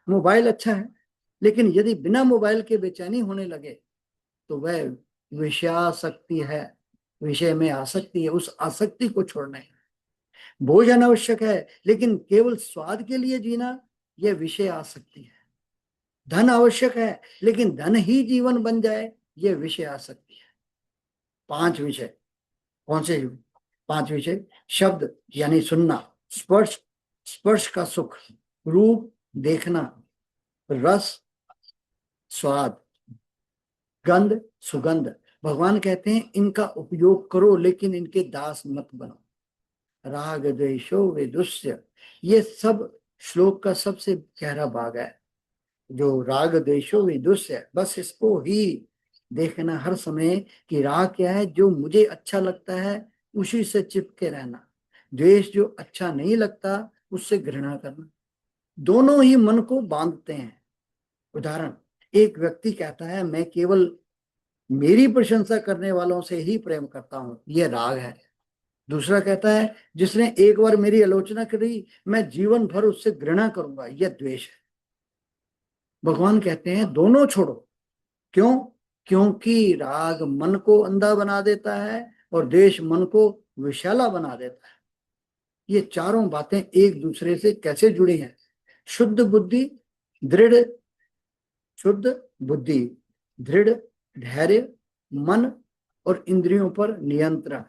मोबाइल अच्छा है, लेकिन यदि बिना मोबाइल के बेचैनी होने लगे तो वह विषयासक्ति है, विषय में आसक्ति है, उस आसक्ति को छोड़ना है। भोजन आवश्यक है, लेकिन केवल स्वाद के लिए जीना यह विषय आसक्ति है। धन आवश्यक है, लेकिन धन ही जीवन बन जाए यह विषय आसक्ति है। 5 विषय कौन से? 5 विषय: शब्द यानी सुनना, स्पर्श, स्पर्श का सुख, रूप देखना, रस स्वाद, गंध सुगंध। भगवान कहते हैं इनका उपयोग करो, लेकिन इनके दास मत बनो। राग द्वेषो विदुष्य, ये सब श्लोक का सबसे गहरा भाग है। जो राग द्वेषो विदुष्य, बस इसको ही देखना हर समय कि राग क्या है, जो मुझे अच्छा लगता है उसी से चिपके रहना, द्वेष जो अच्छा नहीं लगता उससे घृणा करना। दोनों ही मन को बांधते हैं। उदाहरण, एक व्यक्ति कहता है मैं केवल मेरी प्रशंसा करने वालों से ही प्रेम करता हूं, यह राग है। दूसरा कहता है जिसने एक बार मेरी आलोचना करी मैं जीवन भर उससे घृणा करूंगा, यह द्वेष है। भगवान कहते हैं दोनों छोड़ो। क्यों? क्योंकि राग मन को अंधा बना देता है और द्वेष मन को विशाला बना देता है। ये चारों बातें एक दूसरे से कैसे जुड़ी हैं? शुद्ध बुद्धि, दृढ़ धैर्य, मन और इंद्रियों पर नियंत्रण,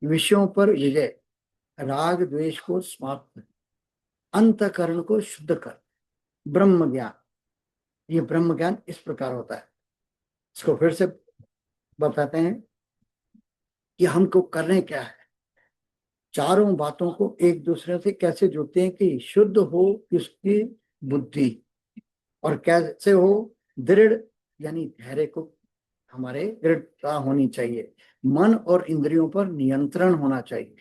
विषयों पर विजय, राग द्वेष को समाप्त, अंतःकरण को शुद्ध कर, ब्रह्म ज्ञान। ये ब्रह्म ज्ञान इस प्रकार होता है। इसको फिर से बताते हैं कि हमको करने क्या है। चारों बातों को एक दूसरे से कैसे जोड़ते हैं कि शुद्ध हो किसकी बुद्धि, और कैसे हो? दृढ़ यानी धैर्य को हमारे दृढ़ता होनी चाहिए, मन और इंद्रियों पर नियंत्रण होना चाहिए,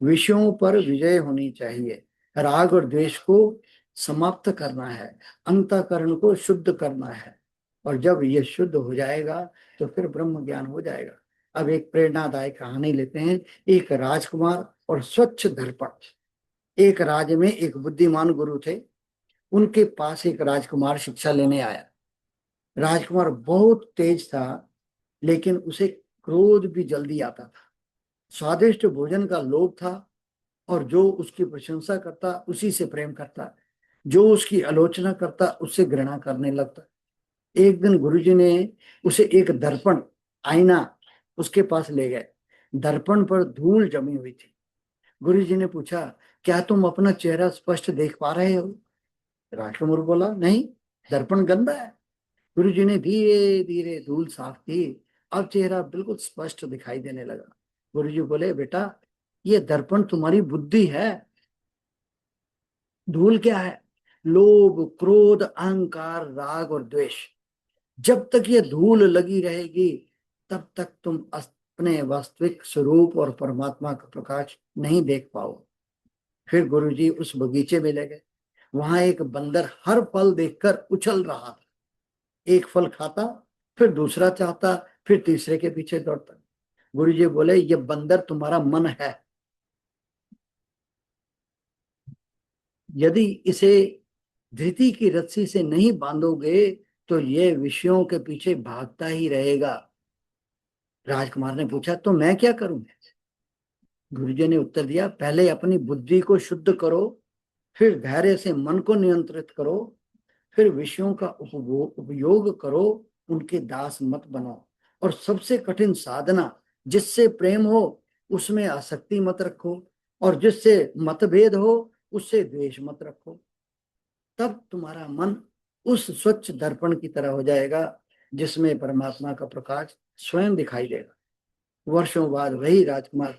विषयों पर विजय होनी चाहिए, राग और द्वेष को समाप्त करना है, अंतःकरण को शुद्ध करना है। और जब ये शुद्ध हो जाएगा तो फिर ब्रह्म ज्ञान हो जाएगा। अब एक प्रेरणादायक कहानी लेते हैं। एक राजकुमार और स्वच्छ दर्पण। एक राज्य में एक बुद्धिमान गुरु थे। उनके पास एक राजकुमार शिक्षा लेने आया। राजकुमार बहुत तेज था, लेकिन उसे क्रोध भी जल्दी आता था। स्वादिष्ट भोजन का लोभ था, और जो उसकी प्रशंसा करता उसी से प्रेम करता, जो उसकी आलोचना करता उससे घृणा करने लगता। एक दिन गुरुजी ने उसे एक दर्पण, आईना उसके पास ले गए। दर्पण पर धूल जमी हुई थी। गुरुजी ने पूछा, क्या तुम अपना चेहरा स्पष्ट देख पा रहे हो? राजकुमार बोला, नहीं, दर्पण गंदा है। गुरुजी ने धीरे धीरे धूल साफ की। अब चेहरा बिल्कुल स्पष्ट दिखाई देने लगा। गुरुजी बोले, बेटा ये दर्पण तुम्हारी बुद्धि है। धूल क्या है? लोभ, क्रोध, अहंकार, राग और द्वेष। जब तक ये धूल लगी रहेगी तब तक तुम अपने वास्तविक स्वरूप और परमात्मा का प्रकाश नहीं देख पाओ। फिर गुरुजी उस बगीचे में ले गए। वहां एक बंदर हर फल देखकर उछल रहा था। एक फल खाता, फिर दूसरा चाहता, फिर तीसरे के पीछे दौड़ता। गुरुजी बोले, ये बंदर तुम्हारा मन है। यदि इसे धृति की रस्सी से नहीं बांधोगे तो ये विषयों के पीछे भागता ही रहेगा। राजकुमार ने पूछा, तो मैं क्या करूं? गुरुजी ने उत्तर दिया, पहले अपनी बुद्धि को शुद्ध करो, फिर धैर्य से मन को नियंत्रित करो, फिर विषयों का उपयोग करो, उनके दास मत बनो, और सबसे कठिन साधना जिससे प्रेम हो उसमें आसक्ति मत रखो, और जिससे मतभेद हो उससे द्वेष मत रखो। तब तुम्हारा मन उस स्वच्छ दर्पण की तरह हो जाएगा जिसमें परमात्मा का प्रकाश स्वयं दिखाई देगा। वर्षों बाद वही राजकुमार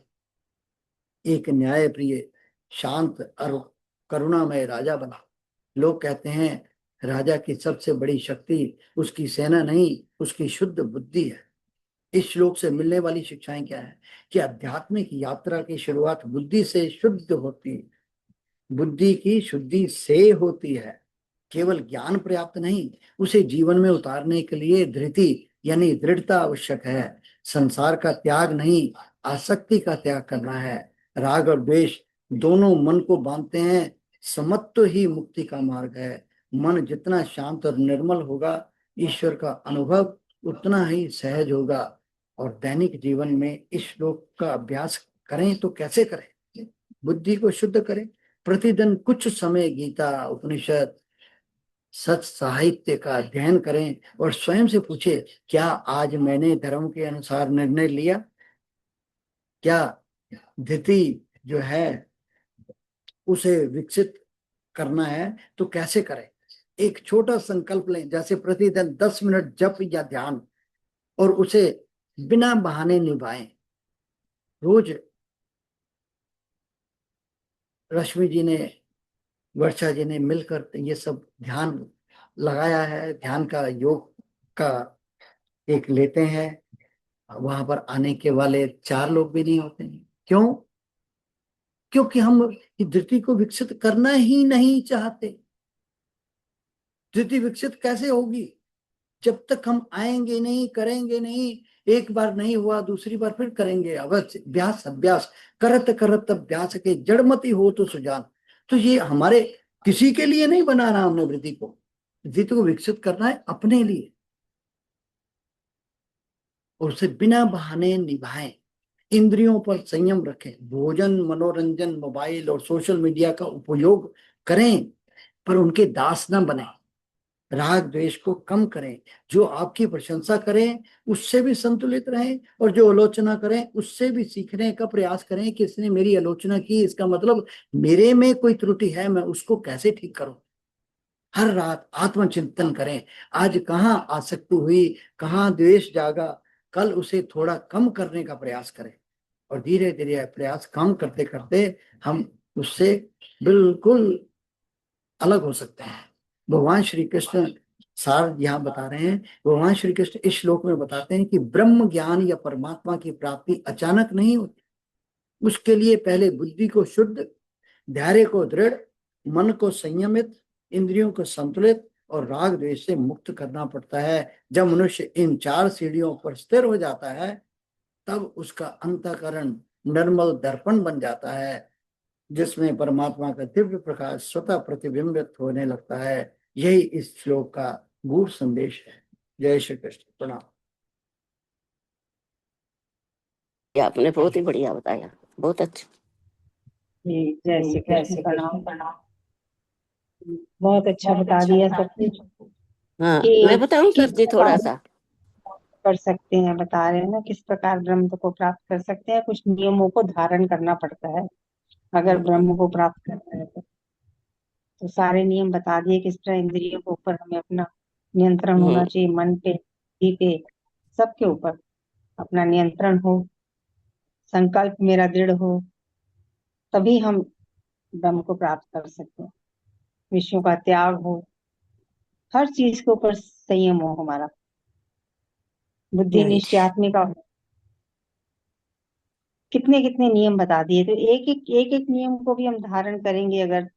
एक न्यायप्रिय, शांत और करुणामय राजा बना। लोग कहते हैं राजा की सबसे बड़ी शक्ति उसकी सेना नहीं, उसकी शुद्ध बुद्धि है। इस श्लोक से मिलने वाली शिक्षाएं क्या है? कि आध्यात्मिक यात्रा की शुरुआत बुद्धि से शुद्ध होती है, बुद्धि की शुद्धि से होती है। केवल ज्ञान पर्याप्त नहीं, उसे जीवन में उतारने के लिए धृति यानी दृढ़ता आवश्यक है। संसार का त्याग नहीं, आसक्ति का त्याग करना है। राग और द्वेष दोनों मन को बांधते हैं। समत्व ही मुक्ति का मार्ग है। मन जितना शांत और निर्मल होगा, ईश्वर का अनुभव उतना ही सहज होगा। और दैनिक जीवन में इस श्लोक का अभ्यास करें तो कैसे करें? बुद्धि को शुद्ध करें। प्रतिदिन कुछ समय गीता, उपनिषद, सच साहित्य का अध्ययन करें और स्वयं से पूछे, क्या आज मैंने धर्म के अनुसार निर्णय लिया? क्या धृति जो है उसे विकसित करना है तो कैसे करें? एक छोटा संकल्प लें, जैसे प्रतिदिन 10 मिनट जप या ध्यान, और उसे बिना बहाने निभाएं। रोज रश्मि जी ने, वर्षा जी ने मिलकर ये सब ध्यान लगाया है। ध्यान का योग का एक लेते हैं, वहां पर आने के वाले 4 लोग भी नहीं होते हैं। क्यों? क्योंकि हम धृति को विकसित करना ही नहीं चाहते। धृति विकसित कैसे होगी? जब तक हम आएंगे नहीं, करेंगे नहीं। एक बार नहीं हुआ, दूसरी बार फिर करेंगे। अवश्य अभ्यास अभ्यास करत करत अभ्यास के जड़मती हो तो सुजान। तो ये हमारे किसी के लिए नहीं बनाना हमने वृत्ति को। वृत्ति को विकसित करना है अपने लिए, और उसे बिना बहाने निभाएं। इंद्रियों पर संयम रखें। भोजन, मनोरंजन, मोबाइल और सोशल मीडिया का उपयोग करें, पर उनके दास न बने। राग द्वेष को कम करें। जो आपकी प्रशंसा करें उससे भी संतुलित रहें, और जो आलोचना करें उससे भी सीखने का प्रयास करें कि इसने मेरी आलोचना की, इसका मतलब मेरे में कोई त्रुटि है, मैं उसको कैसे ठीक करूं। हर रात आत्मचिंतन करें। आज कहाँ आसक्ति हुई, कहाँ द्वेष जागा, कल उसे थोड़ा कम करने का प्रयास करें। और धीरे धीरे प्रयास कम करते करते हम उससे बिल्कुल अलग हो सकते हैं। भगवान श्री कृष्ण सार यहाँ बता रहे हैं। भगवान श्री कृष्ण इस श्लोक में बताते हैं कि ब्रह्म ज्ञान या परमात्मा की प्राप्ति अचानक नहीं होती। उसके लिए पहले बुद्धि को शुद्ध, धैर्य को दृढ़, मन को संयमित, इंद्रियों को संतुलित और राग द्वेष से मुक्त करना पड़ता है। जब मनुष्य इन 4 सीढ़ियों पर स्थिर हो जाता है, तब उसका अंतःकरण निर्मल दर्पण बन जाता है, जिसमें परमात्मा का दिव्य प्रकाश स्वतः प्रतिबिंबित होने लगता है। यही इस श्लोक का गूढ़ संदेश है। जय श्री कृष्ण। प्रणाम। आपने बहुत ही बढ़िया बताया, बहुत अच्छा। जय श्री कृष्ण। प्रणाम। बहुत अच्छा बता दिया सब कुछ। हाँ, मैं बताऊं सर जी थोड़ा सा? कर सकते हैं, बता रहे हैं ना किस प्रकार ब्रह्म को प्राप्त कर सकते हैं। कुछ नियमों को धारण करना पड़ता है अगर ब्रह्म को प्राप्त करना है तो सारे नियम बता दिए। किस तरह इंद्रियों के ऊपर हमें अपना नियंत्रण होना चाहिए, मन पे, बुद्धि पे, सबके ऊपर अपना नियंत्रण हो, संकल्प मेरा दृढ़ हो, तभी हम ब्रह्म को प्राप्त कर सकते हैं। विषयों का त्याग हो, हर चीज के ऊपर संयम हो हमारा, बुद्धि निश्चयात्मिका हो। कितने कितने नियम बता दिए। तो एक नियम को भी हम धारण करेंगे अगर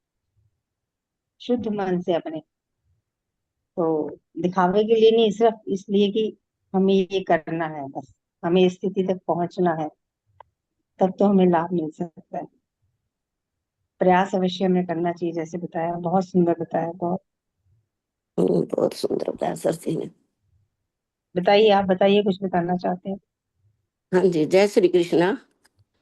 शुद्ध मन से अपने, तो दिखावे के लिए नहीं, सिर्फ इसलिए कि हमें ये करना है, बस हमें इस स्थिति तक पहुंचना है, तब तो हमें लाभ मिल सकता है। प्रयास अवश्य हमें करना चाहिए, जैसे बताया, बहुत सुंदर बताया, बहुत सुंदर बताया सर जी ने। बताइए, आप बताइए, कुछ बताना चाहते हैं? हाँ जी, जय श्री कृष्ण।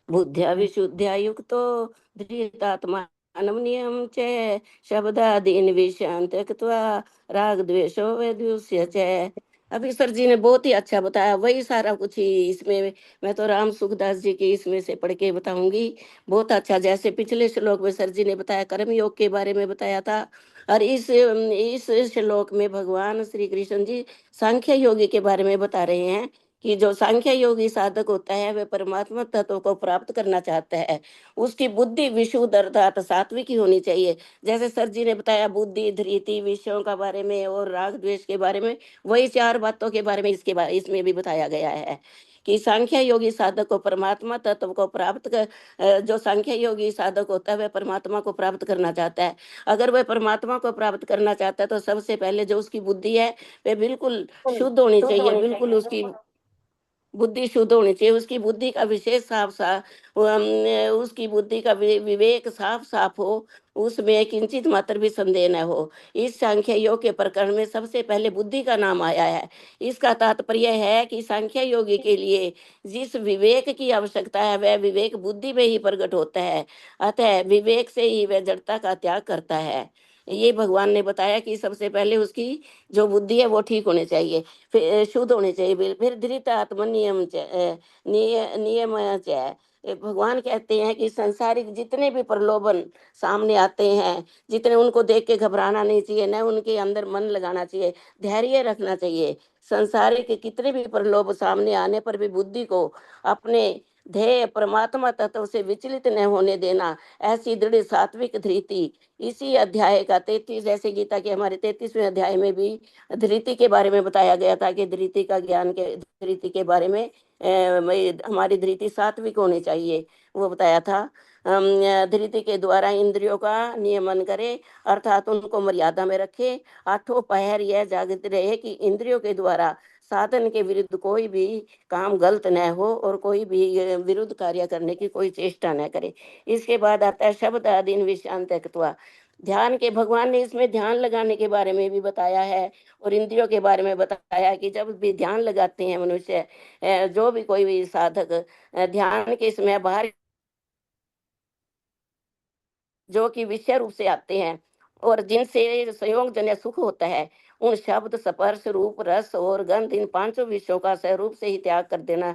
बुद्ध्या विशुद्ध्या युक्तो धृतात्मा नियम च शब्दादीन विषयान् त्यक्त्वा राग द्वेषो वैद्युष्य च। अभी सर जी ने बहुत ही अच्छा बताया, वही सारा कुछ ही इसमें मैं तो राम सुखदास जी की इसमें से पढ़ के बताऊंगी। बहुत अच्छा, जैसे पिछले श्लोक में सर जी ने बताया कर्म योग के बारे में बताया था, और इस श्लोक में भगवान श्री कृष्ण जी सांख्य योगी के बारे में बता रहे हैं कि जो सांख्य योगी साधक होता है वह परमात्मा तत्व को प्राप्त करना चाहता है। उसकी बुद्धि विशुद्ध अर्थात सात्विक ही होनी चाहिए। जैसे सर जी ने बताया बुद्धि, धृति, विषयों का बारे में और राग द्वेष के बारे में, वही 4 बातों के बारे में इसमें भी बताया गया है कि सांख्य योगी साधक को परमात्मा तत्व को प्राप्त जो सांख्य योगी साधक होता है वह परमात्मा को प्राप्त करना चाहता है। अगर वह परमात्मा को प्राप्त करना चाहता है तो सबसे पहले जो उसकी बुद्धि है वह बिल्कुल शुद्ध होनी चाहिए, बिल्कुल उसकी बुद्धि शुद्ध होनी चाहिए। उसकी बुद्धि का विशेष साफ साफ उसकी बुद्धि का विवेक साफ साफ हो, उसमें किंचित मात्र भी संदेह न हो। इस सांख्य योग के प्रकरण में सबसे पहले बुद्धि का नाम आया है। इसका तात्पर्य है कि सांख्य योगी के लिए जिस विवेक की आवश्यकता है वह विवेक बुद्धि में ही प्रकट होता है। अतः विवेक से ही वह जड़ता का त्याग करता है। ये भगवान ने बताया कि सबसे पहले उसकी जो बुद्धि है वो ठीक होनी चाहिए, फिर शुद्ध होनी चाहिए, फिर धृत आत्म नियम नियम च भगवान कहते हैं कि संसारिक जितने भी प्रलोभन सामने आते हैं, जितने उनको देख के घबराना नहीं चाहिए, न उनके अंदर मन लगाना चाहिए, धैर्य रखना चाहिए। संसारिक कितने भी प्रलोभ सामने आने पर भी बुद्धि को अपने ध्येय परमात्मा तत्व से विचलित न होने देना, ऐसी दृढ़ सात्विक धृति। इसी अध्याय का 33, जैसे गीता के हमारे 33वें अध्याय में भी धृति के बारे में बताया गया था कि धृति का ज्ञान के धृति के बारे में हमारी धृति सात्विक होनी चाहिए, वो बताया था। धृति के द्वारा इंद्रियों का नियमन करे, अर्थात उनको मर्यादा में रखे। आठों पहर यह जागृत रहे कि इंद्रियों के द्वारा साधन के विरुद्ध कोई भी काम गलत न हो और कोई भी विरुद्ध कार्य करने की कोई चेष्टा न करे। इसके बाद आता है शब्द आदीन विषयान त्यक्त्वा। ध्यान के भगवान ने इसमें ध्यान लगाने के बारे में भी बताया है और इंद्रियों के बारे में बताया कि जब भी ध्यान लगाते हैं मनुष्य, जो भी कोई भी साधक ध्यान के समय बाहर जो कि विषय रूप से आते हैं और जिनसे संयोग जन्य सुख होता है, उन शब्द स्पर्श रूप रस और गंध इन पांचों विषयों का स्वरूप से ही त्याग कर देना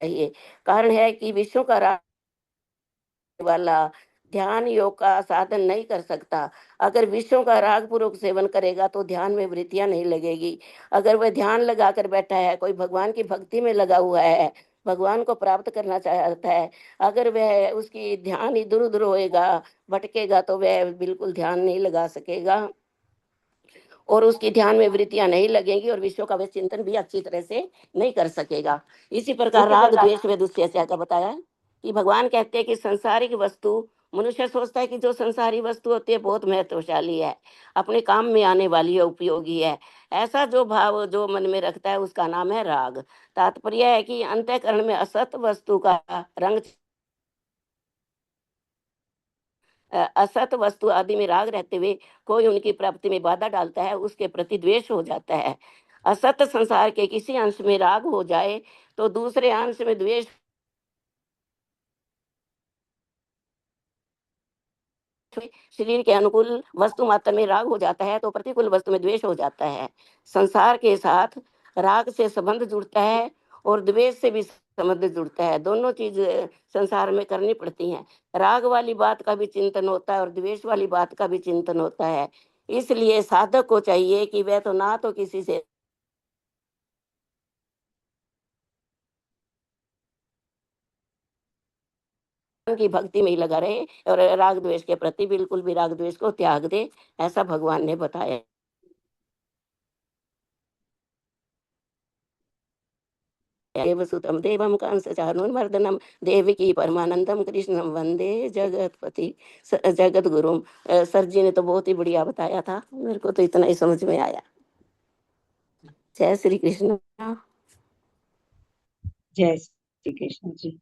चाहिए। कारण है कि विषयों का राग वाला ध्यान योग का साधन नहीं कर सकता। अगर विषयों का राग पूर्वक सेवन करेगा तो ध्यान में वृत्तियां नहीं लगेगी। अगर वह ध्यान लगा कर बैठा है, कोई भगवान की भक्ति में लगा हुआ है, भगवान को प्राप्त करना चाहता है, अगर वह उसकी ध्यान इधर उधर होएगा, भटकेगा, तो वह बिल्कुल ध्यान नहीं लगा सकेगा और उसकी ध्यान में वृत्तियां नहीं लगेंगी और विषयों का वह चिंतन भी अच्छी तरह से नहीं कर सकेगा। इसी प्रकार राग द्वेष व दुश्चर्या का बताया कि भगवान कहते हैं कि संसारिक वस्तु, मनुष्य सोचता है कि जो संसारी वस्तु होती है बहुत महत्वशाली है, अपने काम में आने वाली है, उपयोगी है। ऐसा जो भाव जो मन में रखता है उसका नाम है राग। तात्पर्य है कि अंतःकरण में असत वस्तु का रंग असत वस्तु आदि में राग रहते हुए कोई उनकी प्राप्ति में बाधा डालता है, उसके प्रति द्वेष हो जाता है। असत संसार के किसी अंश में राग हो जाए तो दूसरे अंश में द्वेष, शरीर के अनुकूल वस्तु मात्र में राग हो जाता है तो प्रतिकूल वस्तु में द्वेष हो जाता है। संसार के साथ राग से संबंध जुड़ता है और द्वेष से भी संबंध जुड़ता है। दोनों चीज संसार में करनी पड़ती हैं। राग वाली बात का भी चिंतन होता है और द्वेष वाली बात का भी चिंतन होता है। इसलिए साधक को चाहिए कि वह तो ना तो किसी से की भक्ति में ही लगा रहे और राग द्वेष के प्रति बिल्कुल भी राग द्वेष को त्याग दे, ऐसा भगवान ने बताया। देवसुतं देवं कंसचाणूरमर्दनं देवकी परमानंदम कृष्णम वंदे जगतपति जगत गुरु। सर जी ने तो बहुत ही बढ़िया बताया था, मेरे को तो इतना ही समझ में आया। जय श्री कृष्ण। जय श्री कृष्ण जी।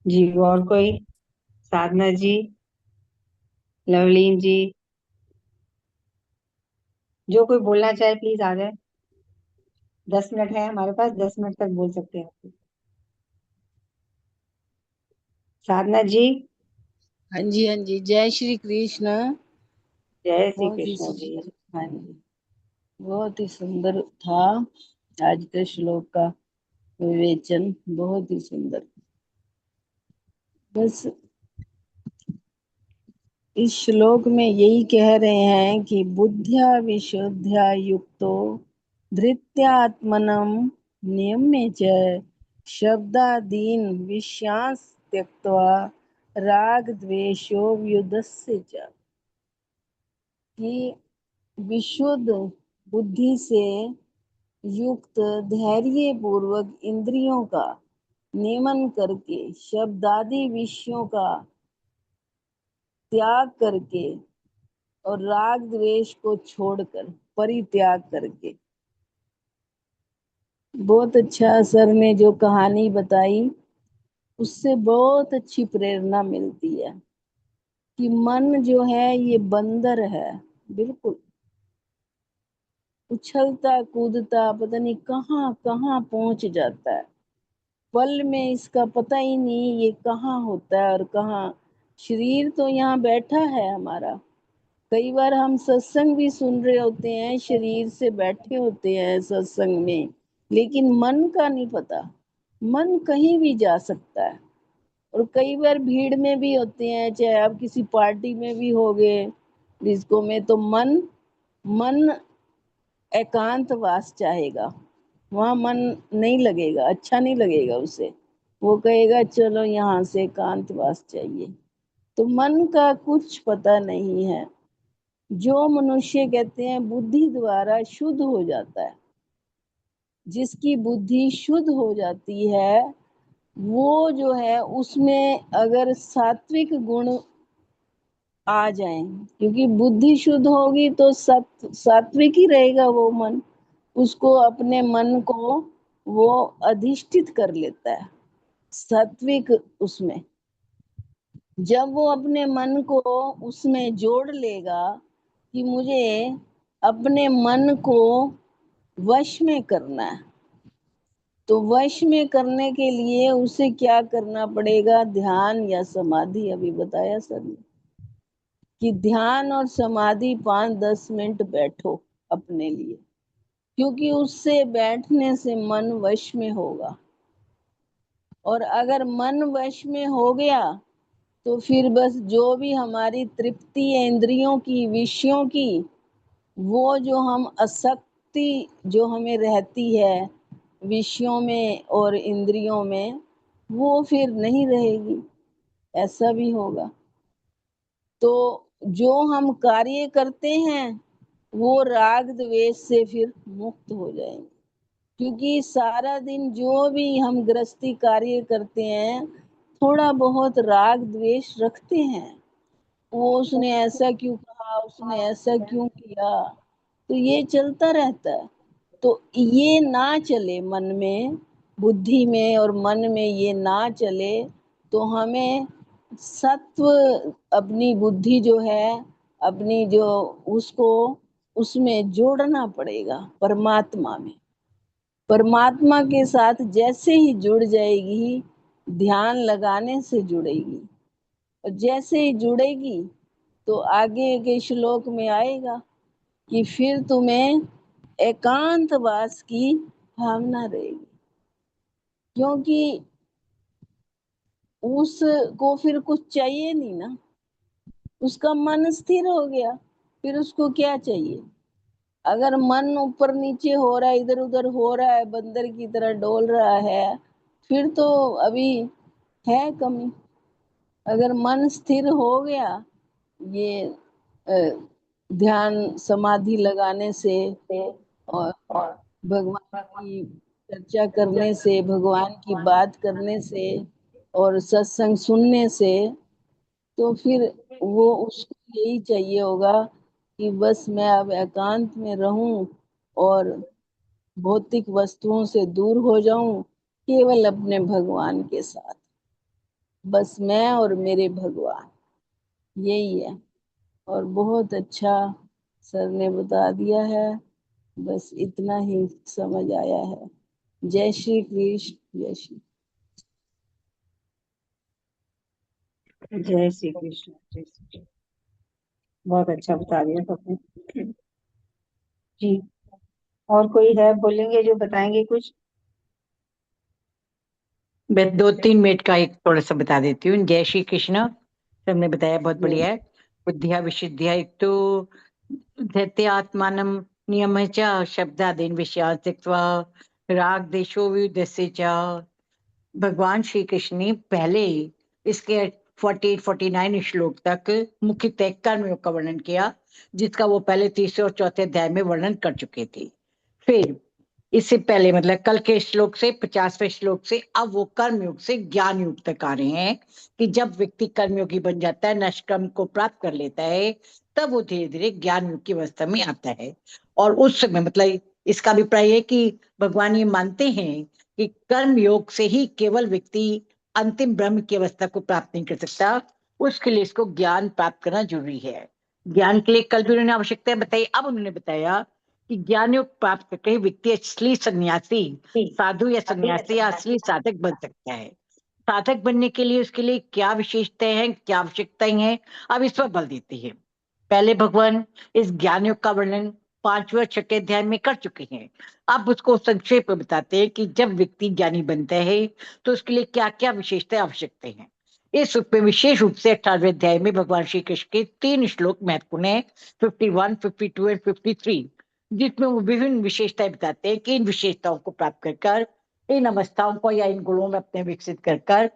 जी और कोई? साधना जी, लवलीन जी, जो कोई बोलना चाहे प्लीज आ जाए। 10 मिनट है हमारे पास, 10 मिनट तक बोल सकते हैं। साधना जी। हाँ जी, हाँ जी, जय श्री कृष्ण। जय श्री बहुत ही कृष्ण जी। सुंदर, हाँ जी, बहुत ही सुंदर था आज के श्लोक का विवेचन, बहुत ही सुंदर। बस इस श्लोक में यही कह रहे हैं कि बुद्ध्या विशुद्ध्या युक्तो धृत्यात्मनम नियम्य च शब्दादीन विषयांस त्यक्त्वा राग द्वेषो व्युदस्य च। कि विशुद्ध बुद्धि से युक्त धैर्य पूर्वक इंद्रियों का नियमन करके शब्दादि विषयों का त्याग करके और राग द्वेष को छोड़कर परित्याग करके। बहुत अच्छा सर ने जो कहानी बताई उससे बहुत अच्छी प्रेरणा मिलती है कि मन जो है ये बंदर है, बिल्कुल उछलता कूदता पता नहीं कहाँ कहाँ पहुंच जाता है, पल में इसका पता ही नहीं ये कहाँ होता है और कहाँ। शरीर तो यहाँ बैठा है हमारा, कई बार हम सत्संग भी सुन रहे होते हैं, शरीर से बैठे होते हैं सत्संग में, लेकिन मन का नहीं पता। मन कहीं भी जा सकता है और कई बार भीड़ में भी होते हैं, चाहे आप किसी पार्टी में भी हो गए डिस्को में, तो मन मन एकांतवास चाहेगा, वहाँ मन नहीं लगेगा, अच्छा नहीं लगेगा उसे, वो कहेगा चलो यहाँ से एकांतवास चाहिए। तो मन का कुछ पता नहीं है। जो मनुष्य कहते हैं बुद्धि द्वारा शुद्ध हो जाता है, जिसकी बुद्धि शुद्ध हो जाती है वो जो है उसमें अगर सात्विक गुण आ जाए, क्योंकि बुद्धि शुद्ध होगी तो सात्विक ही रहेगा वो मन, उसको अपने मन को वो अधिष्ठित कर लेता है सात्विक उसमें। जब वो अपने मन को उसमें जोड़ लेगा कि मुझे अपने मन को वश में करना है, तो वश में करने के लिए उसे क्या करना पड़ेगा, ध्यान या समाधि। अभी बताया सर ने कि ध्यान और समाधि 5-10 मिनट बैठो अपने लिए, क्योंकि उससे बैठने से मन वश में होगा। और अगर मन वश में हो गया तो फिर बस जो भी हमारी तृप्ति है इंद्रियों की विषयों की, वो जो हम आसक्ति जो हमें रहती है विषयों में और इंद्रियों में, वो फिर नहीं रहेगी, ऐसा भी होगा। तो जो हम कार्य करते हैं वो राग द्वेष से फिर मुक्त हो जाएंगे, क्योंकि सारा दिन जो भी हम गृहस्थी कार्य करते हैं थोड़ा बहुत राग द्वेष रखते हैं, वो उसने ऐसा क्यों कहा, उसने ऐसा क्यों किया, तो ये चलता रहता है। तो ये ना चले मन में, बुद्धि में और मन में ये ना चले, तो हमें सत्व अपनी बुद्धि जो है अपनी जो उसको उसमें जोड़ना पड़ेगा परमात्मा में। परमात्मा के साथ जैसे ही जुड़ जाएगी, ध्यान लगाने से जुड़ेगी, और जैसे ही जुड़ेगी तो आगे के श्लोक में आएगा कि फिर तुम्हें एकांतवास की भावना रहेगी, क्योंकि उसको फिर कुछ चाहिए नहीं ना, उसका मन स्थिर हो गया, फिर उसको क्या चाहिए। अगर मन ऊपर नीचे हो रहा है, इधर उधर हो रहा है, बंदर की तरह डोल रहा है, फिर तो अभी है कमी। अगर मन स्थिर हो गया ये ध्यान समाधि लगाने से और भगवान की चर्चा करने से, भगवान की बात करने से और सत्संग सुनने से, तो फिर वो उसको यही चाहिए होगा कि बस मैं अब एकांत में रहूं और भौतिक वस्तुओं से दूर हो जाऊं, केवल अपने भगवान के साथ, बस मैं और मेरे भगवान, यही है। और बहुत अच्छा सर ने बता दिया है, बस इतना ही समझ आया है। जय श्री कृष्ण, जय श्री। जय श्री कृष्ण, जय श्री कृष्ण। बहुत अच्छा बता दिया सबने जी। और कोई है बोलेंगे जो बताएंगे कुछ? मैं 2-3 मिनट का एक थोड़ा सा बता देती हूँ। जय श्री कृष्ण। सबने बताया बहुत बढ़िया है। बुद्धिया विशुद्धिया युक्तो धैर्यात्मानं नियम च शब्दादीन विषयान् त्यक्त्वा राग देशो वियुद्धस्य च। भगवान श्री कृष्ण ने पहले ही इसके 48-49 श्लोक तक मुख्य त्याग कर्म योग का वर्णन किया, जिसका वो पहले 3 और 4 अध्याय में वर्णन कर चुके थे। फिर इससे पहले मतलब कल के श्लोक से 50वें श्लोक से अब वो कर्म योग से ज्ञान योग तक आ रहे हैं कि जब व्यक्ति कर्मयोगी बन जाता है, नष्कर्म को प्राप्त कर लेता है, तब वो धीरे धीरे ज्ञान योग की अवस्था में आता है। और उस समय मतलब इसका अभिप्राय है कि भगवान ये मानते हैं कि कर्म योग से ही केवल व्यक्ति अंतिम ब्रह्म की अवस्था को प्राप्त नहीं कर सकता, उसके लिए इसको ज्ञान प्राप्त करना जरूरी है। ज्ञान के लिए कल भी उन्होंने आवश्यकता बताई, अब उन्होंने बताया कि ज्ञान योग प्राप्त करके व्यक्ति असली सन्यासी, साधु या सन्यासी या असली साधक बन सकता है। साधक बनने के लिए उसके लिए क्या विशेषताएं हैं, क्या आवश्यकताएं हैं, अब इस पर बल देते हैं। पहले भगवान इस ज्ञान योग का वर्णन 5वें और 6ठे अध्याय में कर चुके हैं। अब उसको संक्षेप में बताते हैं कि जब व्यक्ति ज्ञानी बनता है तो उसके लिए क्या क्या विशेषताएं आवश्यकताएं हैं। इस रूप में विशेष रूप से 18वें अध्याय में भगवान श्री कृष्ण के 3 श्लोक महत्वपूर्ण है, 51, 52 एंड 53, जिसमें वो विभिन्न विशेषताएं बताते हैं कि इन विशेषताओं को प्राप्त कर इन अवस्थाओं को या इन गुणों में अपने विकसित कर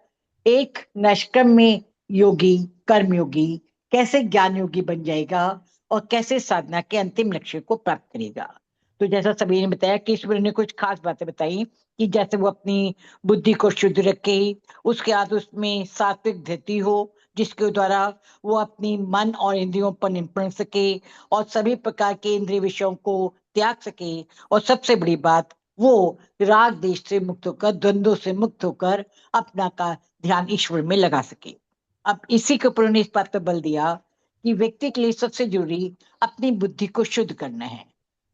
एक नष्कर्म में योगी, कर्मयोगी कैसे ज्ञान योगी बन जाएगा और कैसे साधना के अंतिम लक्ष्य को प्राप्त करेगा। तो जैसा सभी ने बताया कि ईश्वर ने कुछ खास बातें बताई कि जैसे वो अपनी बुद्धि को शुद्ध रखे, उसके बाद उसमें सात्विक धृति हो जिसके द्वारा वो अपनी मन और इंद्रियों पर नियंत्रण सके और सभी प्रकार के इंद्रिय विषयों को त्याग सके, और सबसे बड़ी बात वो राग देश से मुक्त होकर, द्वंद्वों से मुक्त होकर अपना का ध्यान ईश्वर में लगा सके। अब इसी के ऊपर उन्होंने इस बात पर बल दिया कि व्यक्ति के लिए सबसे जरूरी अपनी बुद्धि को शुद्ध करना है।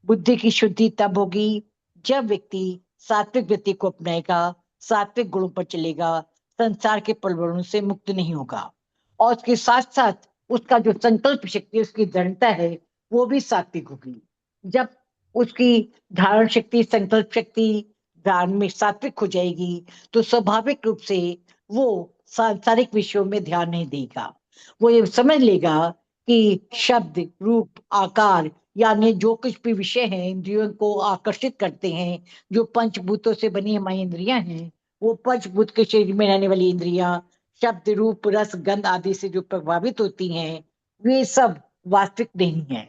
बुद्धि की शुद्धि तब होगी जब व्यक्ति सात्विक वृत्ति को अपनाएगा, सात्विक गुणों पर चलेगा, संसार के प्रलोभनों से मुक्त नहीं होगा, और उसके साथ साथ उसका जो संकल्प शक्ति, उसकी दृढ़ता है, वो भी सात्विक होगी। जब उसकी धारण शक्ति, संकल्प शक्ति धारण में सात्विक हो जाएगी तो स्वाभाविक रूप से वो सांसारिक विषयों में ध्यान नहीं देगा। वो ये समझ लेगा कि शब्द, रूप, आकार यानी जो कुछ भी विषय हैं इंद्रियों को आकर्षित करते हैं, जो पंचभूतों से बनी हमारी इंद्रियां हैं, वो पंचभूत के शरीर में रहने वाली इंद्रियां शब्द, रूप, रस, गंध आदि से जो प्रभावित होती हैं, वे सब वास्तविक नहीं है।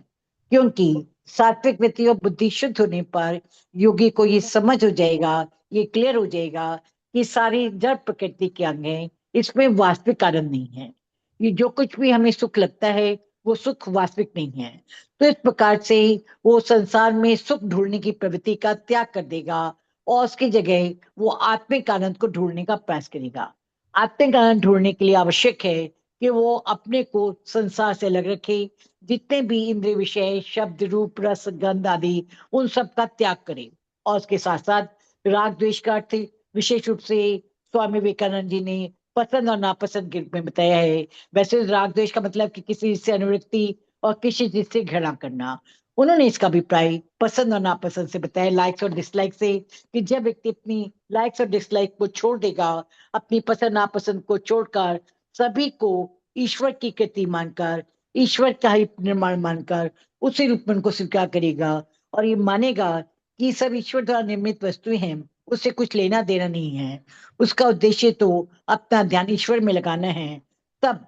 क्योंकि सात्विक व्यक्ति और बुद्धि शुद्ध होने पर योगी को ये समझ हो जाएगा, ये क्लियर हो जाएगा कि सारी जड़ प्रकृति के अंग हैं, इसमें वास्तविक आनंद नहीं है। ये जो कुछ भी हमें सुख लगता है वो सुख वास्तविक नहीं है। तो इस प्रकार से वो संसार में सुख ढूंढने की प्रवृत्ति का त्याग कर देगा और उसकी जगह वो आत्मिक आनंद को ढूंढने का प्रयास करेगा। आत्मिक आनंद ढूंढने के लिए आवश्यक है कि वो अपने को संसार से अलग रखे, जितने भी इंद्रिय विषय, शब्द, रूप, रस, गंध आदि, उन सब का त्याग करे। और उसके साथ साथ राग द्वेष का अर्थ विशेष रूप से स्वामी विवेकानंद जी ने पसंद और नापसंद के रूप में बताया है। वैसे राग द्वेष का मतलब कि किसी चीज से अनुरक्ति और किसी चीज से घृणा करना। उन्होंने इसका अभिप्राय पसंद और नापसंद से बताया, लाइक्स और डिसलाइक से, कि जब व्यक्ति अपनी लाइक्स और डिसलाइक को छोड़ देगा, अपनी पसंद नापसंद को छोड़कर सभी को ईश्वर की कृति मानकर, ईश्वर का ही निर्माण मानकर उसी रूप में उनको स्वीकार करेगा और ये मानेगा कि सब ईश्वर द्वारा निर्मित वस्तुएं हैं, उससे कुछ लेना देना नहीं है, उसका उद्देश्य तो अपना ध्यान ईश्वर में लगाना है, तब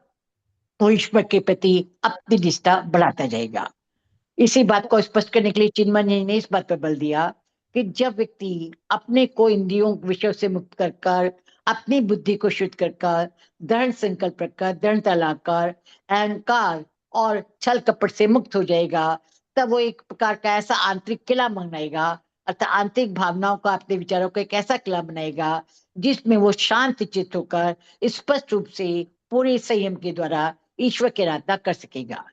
वो ईश्वर के प्रति अपनी निष्ठा बढ़ाता जाएगा। इसी बात को स्पष्ट करने के लिए चिन्मय ने इस बात पर बल दिया कि जब व्यक्ति अपने को इंद्रियों विषयों से मुक्त कर अपनी बुद्धि को शुद्ध कर दृढ़ संकल्प रखकर, दृढ़ता लाकर, अहंकार और छल कपट से मुक्त हो जाएगा, तब वो एक प्रकार का ऐसा आंतरिक किला बनाएगा, अर्थात आंतरिक भावनाओं का, अपने विचारों का एक ऐसा किला बनाएगा जिसमें वो शांत चित्त होकर स्पष्ट रूप से पूरे संयम के द्वारा ईश्वर की आराधना कर सकेगा।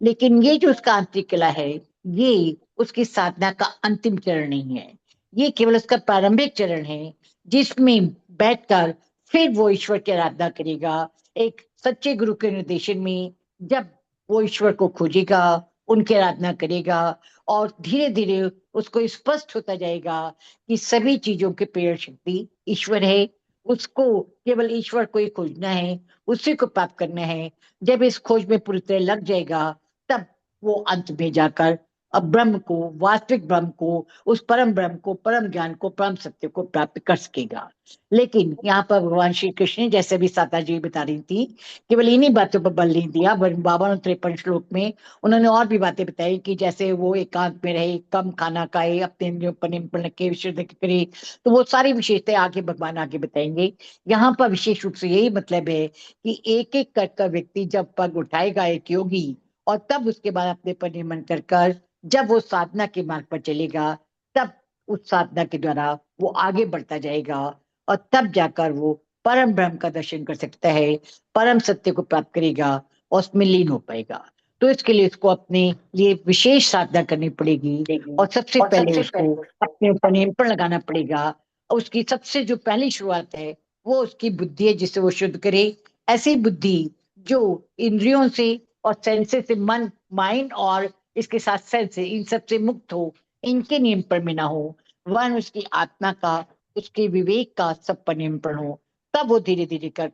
लेकिन ये जो उसका आंतरिक किला है, ये उसकी साधना का अंतिम चरण नहीं है, ये केवल उसका प्रारंभिक चरण है, जिसमें बैठकर फिर वो ईश्वर की आराधना करेगा एक सच्चे गुरु के निर्देशन में। जब वो ईश्वर को खोजेगा, उनकी आराधना करेगा और धीरे धीरे उसको स्पष्ट होता जाएगा कि सभी चीजों की प्रेरक शक्ति ईश्वर है, उसको केवल ईश्वर को ही खोजना है, उसी को प्राप्त करना है। जब इस खोज में पूरी तरह लग जाएगा, तब वो अंत में जाकर अब ब्रह्म को, वास्तविक ब्रह्म को, उस परम ब्रह्म को, परम ज्ञान को, परम सत्य को प्राप्त कर सकेगा। लेकिन यहाँ पर भगवान श्री कृष्ण, जैसे भी साता जी बता रही थी, केवल इन्हीं बातों पर बल नहीं दिया, 52-53 श्लोक में उन्होंने और भी बातें बताई कि जैसे वो एकांत में रहे, कम खाना खाए, अपने इंद्रियों पर नियंत्रण रखे, विशुद्ध करे, तो वो सारी विशेषताएं आगे भगवान आगे बताएंगे। यहाँ पर विशेष रूप से यही मतलब है कि एक एक कर व्यक्ति जब पग उठाएगा एक योगी, और तब उसके बाद अपने पर नियमन कर जब वो साधना के मार्ग पर चलेगा, तब उस साधना के द्वारा वो आगे बढ़ता जाएगा, और तब जाकर वो परम ब्रह्म का दर्शन कर सकता है, परम सत्य को प्राप्त करेगा और उसमें लीन हो पाएगा। तो इसके लिए उसको अपने लिए विशेष साधना करनी पड़ेगी, और सबसे पहले उसको अपने ऊपर नियंत्रण लगाना पड़ेगा। और उसकी सबसे जो पहली शुरुआत है वो उसकी बुद्धि है, जिसे वो शुद्ध करे। ऐसी बुद्धि जो इंद्रियों से और सेंसेस से, मन, माइंड और इसके साथ सेंस से, इन सबसे मुक्त हो, इनके नियंत्रण में ना हो, वह उसकी आत्मा का, उसके विवेक का सब पर नियंत्रण हो, तब वो धीरे धीरे कर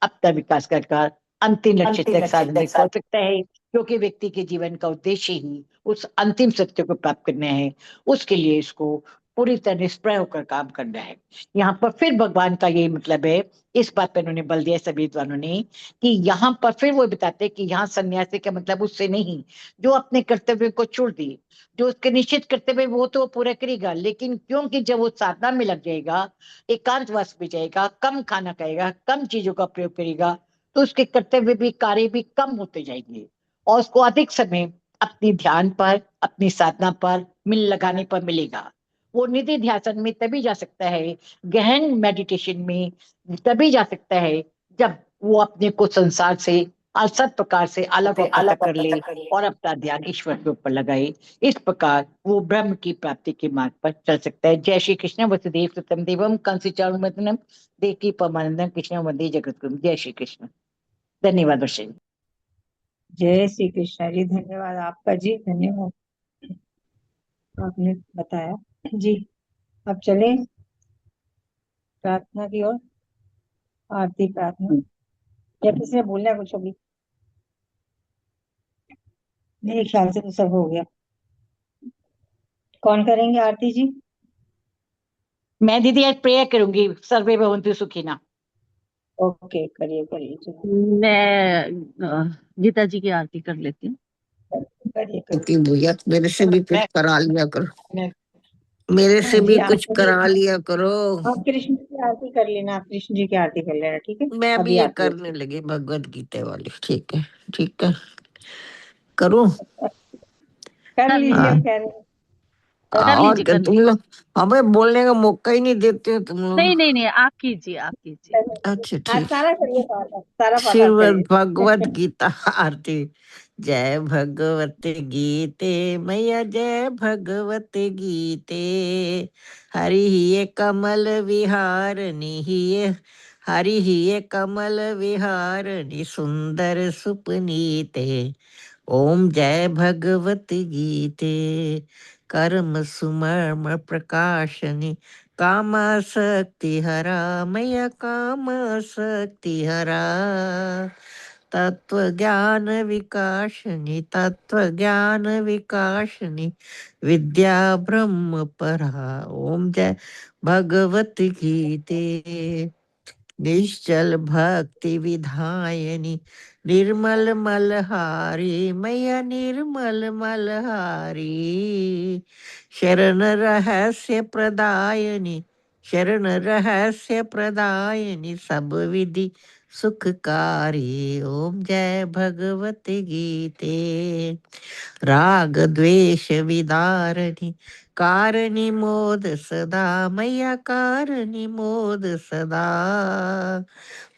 अपना विकास कर अंतिम लक्ष्य तक साधन तक पहुंच सकता है। क्योंकि व्यक्ति के जीवन का उद्देश्य ही उस अंतिम सत्य को प्राप्त करना है। उसके लिए इसको पूरी तरह निष्प्रय होकर काम करना है। यहाँ पर फिर भगवान का यही मतलब है, इस बात पर उन्होंने बल दिया सभी विद्वानों ने, कि यहाँ पर फिर वो बताते हैं कि यहाँ सन्यासी का मतलब उससे नहीं जो अपने कर्तव्य को छोड़ दिए, जो उसके निश्चित कर्तव्य वो तो वो पूरा करेगा, लेकिन क्योंकि जब वो साधना में लग जाएगा, एकांतवास में जाएगा, कम खाना खाएगा, कम चीजों का प्रयोग करेगा, तो उसके कर्तव्य भी, कार्य भी कम होते जाएंगे, और उसको अधिक समय अपनी ध्यान पर, अपनी साधना पर लगाने पर मिलेगा। वो निधि ध्यान में तभी जा सकता है, गहन मेडिटेशन में तभी जा सकता है, जब वो अपने को संसार से सब प्रकार से अलग और पृथक कर ले और अपना ध्यान ईश्वर के ऊपर लगाए। इस प्रकार वो ब्रह्म की प्राप्ति के मार्ग पर चल सकता है। जय श्री कृष्ण। वसुदेव सुतम देवम कंसचारुमर्दनम देवकी परमानंदम कृष्ण वंदे जगद्गुरुम। जय श्री कृष्ण। धन्यवाद वर्षा जी। जय श्री कृष्ण जी। धन्यवाद आपका जी, धन्यवाद, आपने बताया जी। अब चले प्रार्थना की ओर, आरती प्रार्थना, या किसी ने बोलना है कुछ अभी? मेरे ख्याल से तो सब हो गया। कौन करेंगे आरती जी? मैं दीदी आज प्रेयर करूंगी, सर्वे भवन्तु सुखिनः। ओके, करिए करिए, चलो मैं गीता जी की आरती कर लेती हूँ। करिए क्योंकि भैया मेरे से भी कुछ करा लिया करो, मेरे से जी भी आप कुछ करा लिया करो। आप कृष्ण की आरती कर लेना, आप कृष्ण जी की आरती कर लेना, ठीक है? मैं भी अभी ये आती है। करने लगी भगवत गीता वाली। ठीक है, ठीक है, करूं? कर कर लीजिए, हम हाँ, कह रहे हैं। कर और लीजिए, क्या कर तुम लीजिए। लोग हमें बोलने का मौका ही नहीं देते हो तुम लोग। नहीं नहीं नहीं, आप कीजिए, आप कीजिए। अच्छा आज ठीक। सारा करिए पाठ, सारा पाठ आप श्रीमद् भगवत करिए। गीता आरती। जय भगवत गीते मैया, जय भगवत गीते। हरि ये कमल विहारणी ये, हरि ये कमल विहारणी सुंदर सुपनीते। ओम जय भगवत गीते। कर्म सुमर्म प्रकाशनी कामासक्ति हरा मैया, कामासक्ति हरा। तत्व ज्ञान विकासनी, तत्व ज्ञान विकासनी विद्या ब्रह्म परा। ओम जय भगवत गीते। निश्चल भक्ति विधायनी निर्मल मलहारी मैया, निर्मल मलहारी। शरण रहस्य प्रदायनी, शरण रहस्य प्रदायनी सब विधि सुखकारी। ओम जय भगवत गीते। राग द्वेष विदारणी कारणी मोद सदा मैया, कारणी मोद सदा।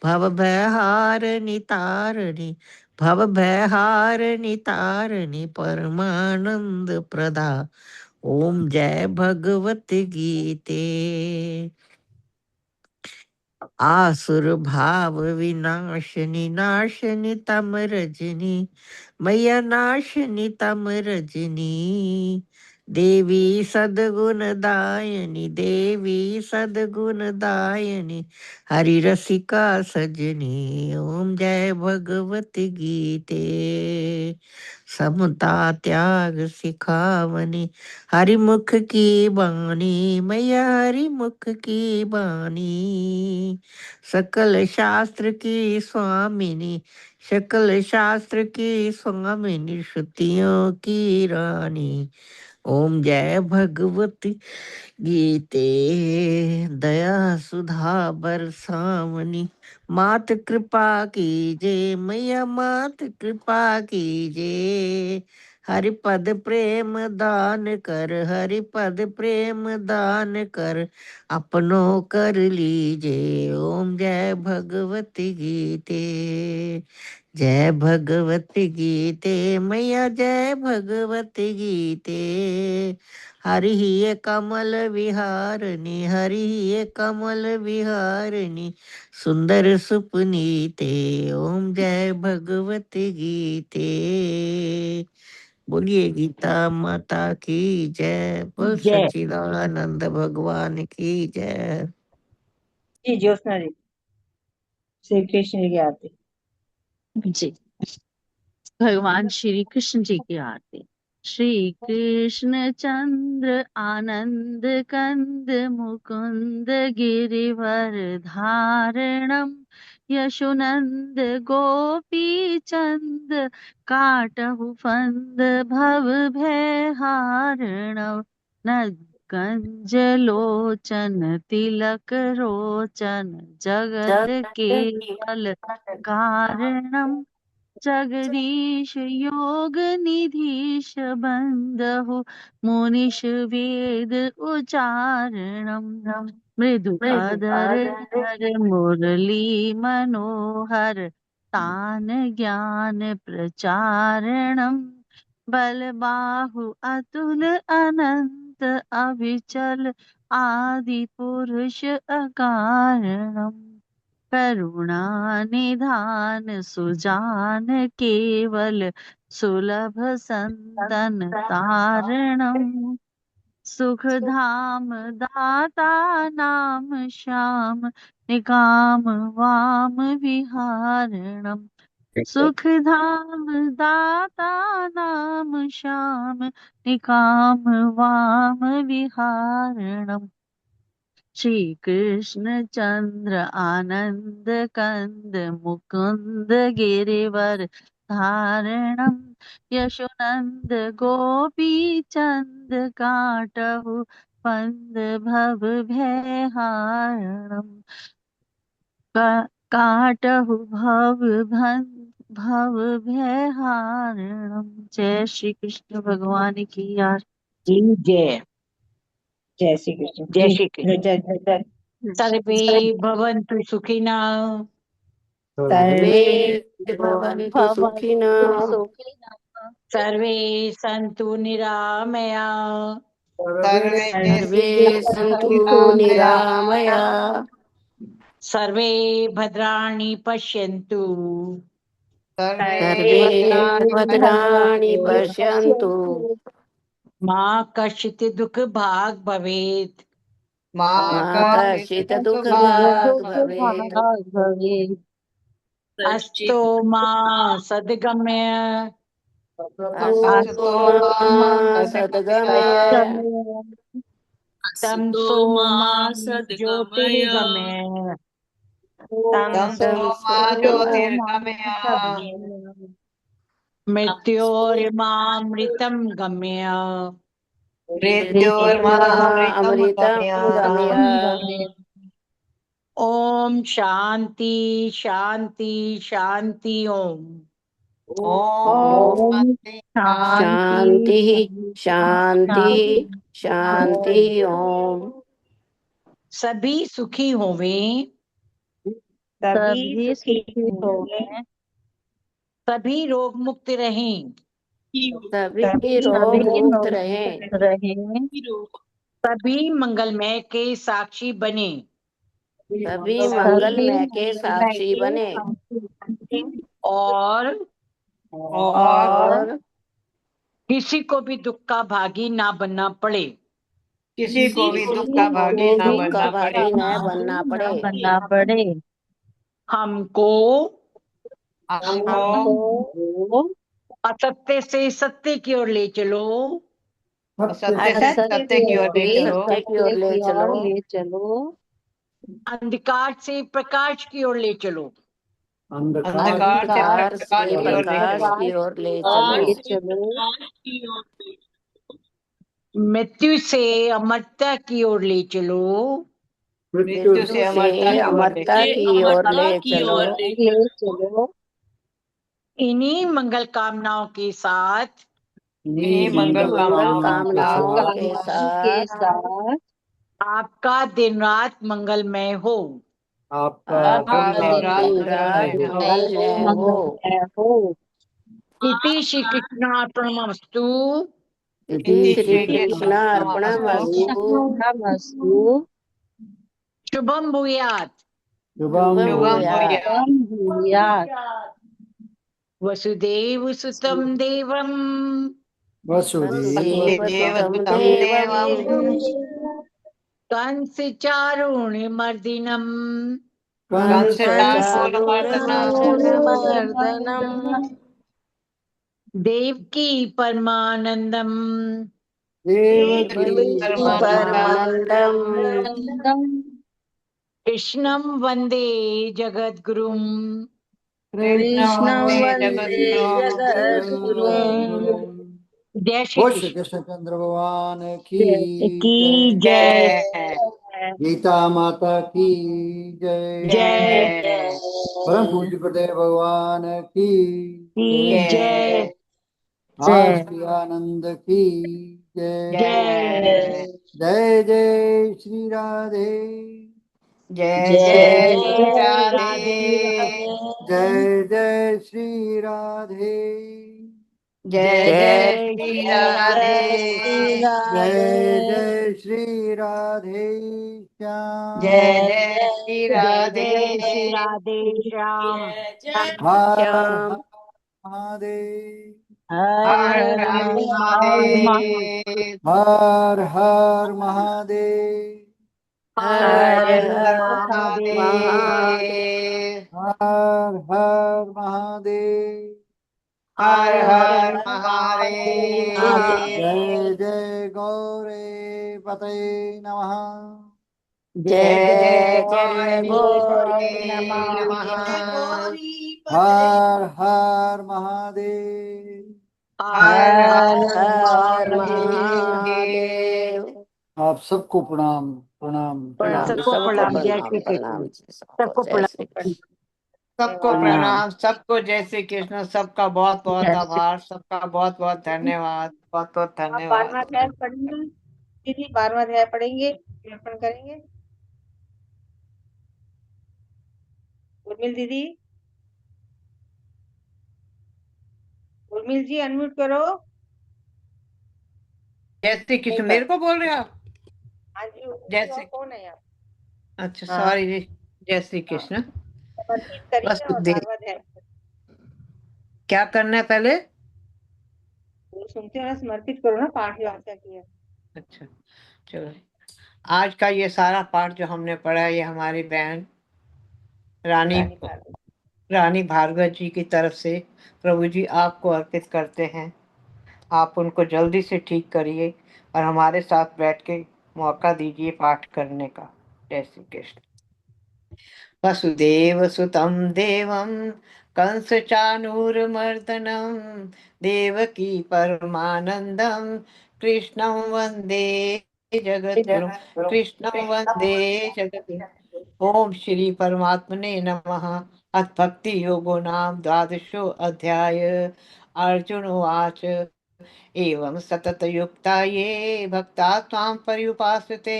भव भयहारिणी तारिणी, भव भयहारिणी तारिणी परमानंद प्रदा। ओम जय भगवत गीते। आसुर भाव विनाशनी नाशनी तम रजनी मैया, नाशनी तम रजनी। देवी सद्गुणदायिनी, देवी सद्गुणदायिनी, हरि रसिका सजनी। ओम जय भगवती गीते, समता त्याग सिखावनी, हरि मुख की बानी, मैया हरि मुख की बानी। सकल शास्त्र की स्वामिनी, सकल शास्त्र की स्वामिनी, श्रुतियों की रानी। ओम जय भगवती गीते, दया सुधा बरसावनी, मात कृपा कीजे, मैया मात कृपा कीजे। हरिपद प्रेम दान कर, हरिपद प्रेम दान कर, अपनों कर लीजे। ओम जय भगवती गीते, जय भगवती गीते, मैया जय भगवती गीते। हरि ये कमल विहारिणी, हरि ये कमल विहारिणी, सुंदर सुपनीते। ओम जय भगवती गीते। बोलिए गीता माता की जय, बोल जय। सच्चिदानंद भगवान की जय। जी ज्योत्सना जी, श्री कृष्ण जी की आरती। जी, भगवान श्री कृष्ण जी की आरती। श्री कृष्ण चंद्र आनंद कंद मुकुंद गिरिवर धारणम, यशोनंद गोपी चंद काटहु फंद भव भय हारणव। कंज लोचन तिलक रोचन, जगत केवल कारणम। जगदीश योग निधीश बंदहु, मुनिष वेद उच्चारणम। मृदु अधर धर मुरली मनोहर, तान ज्ञान प्रचारणम। बल बाहु अतुल अनंत अविचल, आदि पुरुष अकारणम। करुणा निधान सुजान केवल, सुलभ संतन तारणम। सुख धाम दाता नाम श्याम, निकाम वाम विहारणम। सुख धाम दाता नाम श्याम, निकाम वाम विहारणम। श्री कृष्ण चंद्र आनंद कंद मुकुंद गिरिवर धारणम। यशोनंद गोपी चंद काटहु फंद भव भय हारणम। काटहु भव भय हारणम। जय श्री कृष्ण भगवान की आरती। जय। जय श्री कृष्ण जय जी। श्री कृष्ण। जय सर्वे भवन्तु सुखिनः, सर्वे सर्वे भवन्तु भवन्तु सुखिनः, सुखिनः, सर्वे सन्तु निरामयाः, सर्वे सर्वे सन्तु निरामया, निरामया, सर्वे भद्राणि पश्यन्तु, सर्वे सर्वे भद्राणि भद्राणि पश्यन्तु, पश्यन्तु, मा कश्चित् दुःखभाग् भवेत्, मा मा कश्चित् कश्चित् दुःखभाग् दुःखभाग् दुःख भवेत्। भाग् भवेत्। अस्तो मा सद्गमय, अस्तु अस्तु मा मा सद्गमय, सद्गमय, तमसो मा ज्योतिर्गमय, तमसो मा तमसो मा ज्योतिर्गमय, मृत्योर्मामृतं गमय, मृत्योर्मामृतं मृत्योर्मामृतं गमय। गमय। ओम शांति शांति शांति ओम। ओम ॐ ओम शांति शांति शान्तिः शांति शान्तिः शांति शान्तिः ॐ। सभी सुखी होवें, सभी सभी सुखी सुखी होंगे, हों, सभी रोग मुक्त रहें, सभी सभी रोग मुक्त रहें, मुक्त रहें, सभी मंगलमय के साक्षी बने, सभी सभी मंगलमय के मंगलमय साक्षी के बने साक्षी बनें, और और और किसी को भी दुख का भागी ना बनना पड़े। किसी को भी दुख का भागी ना बनना पड़े। बनना पड़े। बनना पड़े। हमको हमको असत्य से सत्य की ओर ले चलो। सत्य से सत्य की ओर ले चलो। सत्य की ओर ले चलो। अंधकार से प्रकाश की ओर ले चलो। अंधकार से प्रकाश की ओर ले प्रकाश चलो। की ओर ले चलो। मृत्यु से अमरता की ओर ले चलो। मृत्यु से अमरता की ओर ले अमरता चलो। की ओर ले चलो। इन्हीं मंगल कामनाओं के साथ इन्हीं मंगल कामनाओं के साथ आपका दिन रात मंगलमय हो। आपका दिन रात मंगलमय हो। मंगलमय हो। इति श्री कृष्णार्पणमस्तु। इति श्री कृष्णार्पणमस्तु। शुभम भूयात्। शुभम भूयात्। वसुदेव सुतम देवम वसुदेवसुतं देवम् कंस चारुण्यमर्दिनम कंसचाणूरमर्दनम् देवकी परमानंदम देवकी परमानंदम् कृष्णम वंदे जगद्गुरुम कृष्णं वन्दे जगद्गुरुम्। जय श्री बोल श्री कृष्ण कृष्ण चंद्र भगवान की की जय। जय। गीता माता की जय। जय परम पूज्य प्रदेव भगवान की जय आज की आनंद की जय। जय जय जय श्री राधे। जय जय श्री राधे। जय जय श्री राधे। जय जय श्री राधे। जय जय श्री राधे श्याम। जय जय श्री जय राधे। जय श्री राधे श्याम। हर हर महादेव। हर हर महादेव। हर हर महादेव। हर हर हर हर महादेव। महादेव। हर हर महादेव। हर हर महादेव। जय जय गौरे पते नमः। जय जय जय जय गौरी गौरी नमः। नमः। हर हर महादेव। हर हर हर महादेव। महादेव। आप सबको प्रणाम प्रणाम प्रणाम। सबको प्रणाम। जय श्री कृष्ण। सबको जय प्रणाम। श्री कृष्ण। सबको प्रणाम। सबको जय श्री कृष्ण। सबका बहुत बहुत आभार। सबका बहुत बहुत धन्यवाद। बहुत बहुत आप धन्यवाद। 12वां अध्याय पढ़ेंगे दीदी? 12वां अध्याय पढ़ेंगे, अर्पण करेंगे। उर्मिल दीदी, उर्मिल जी अनम्यूट करो। जय श्री कृष्ण मेरे को बोल रहे हो आप? हाँ जी, उर्मिल जय जी और श्री। कौन है यहाँ? अच्छा हाँ, सॉरी जी। जय श्री कृष्ण। समर्पित करिए और वसुदेव 12वां अध्याय क्या करना है पहले? वो सुनते हो ना, समर्पित करो ना पाठ जो आपका किया। अच्छा चलो। आज का ये सारा पाठ जो हमने पढ़ा है ये हमारी बहन रानी रानी भार्गव जी की तरफ से प्रभु जी आपको अर्पित करते हैं। आप उनको जल्दी से ठीक करिए और हमारे साथ बैठ के मौका दीजिए पाठ करने का। जय श्री कृष्ण। वसुदेव सुतं देवं कंस चाणूरमर्दनं देवकी परमानंदं कृष्णं वंदे जगद्गुरुं। कृष्णं वंदे जगद्गुरुं। ओम श्री परमात्मने नमः। अथ भक्ति योगो नाम द्वादशो अध्याय। अर्जुन उवाच एवं सतत युक्ता ये भक्ता त्वां पर्युपासते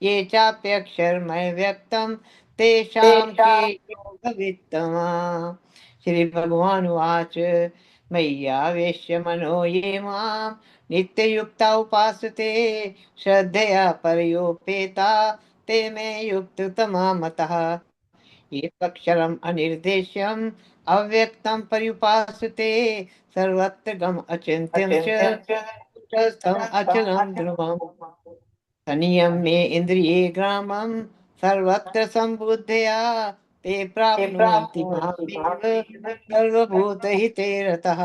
ये चाप्यक्षरमय व्यक्तं तेषां के योगवित्तमा। श्री भगवान उवाच मय्यावेश्य मनो ये मां नित्ययुक्ता उपासते श्रद्धया परयोपेता ते मे युक्ततमा मतः। एकक्षरम अनिर्देश्यम अव्यक्तम पर्युपासते सर्वत्र गम अचिन्त्यं च कूटस्थं अचलं ध्रुवम् संयम्य इन्द्रिये ग्रामं सर्वत्र सम्बुद्धया ते प्राप्नुवन्ति मामेव सर्वभूतहिते रतः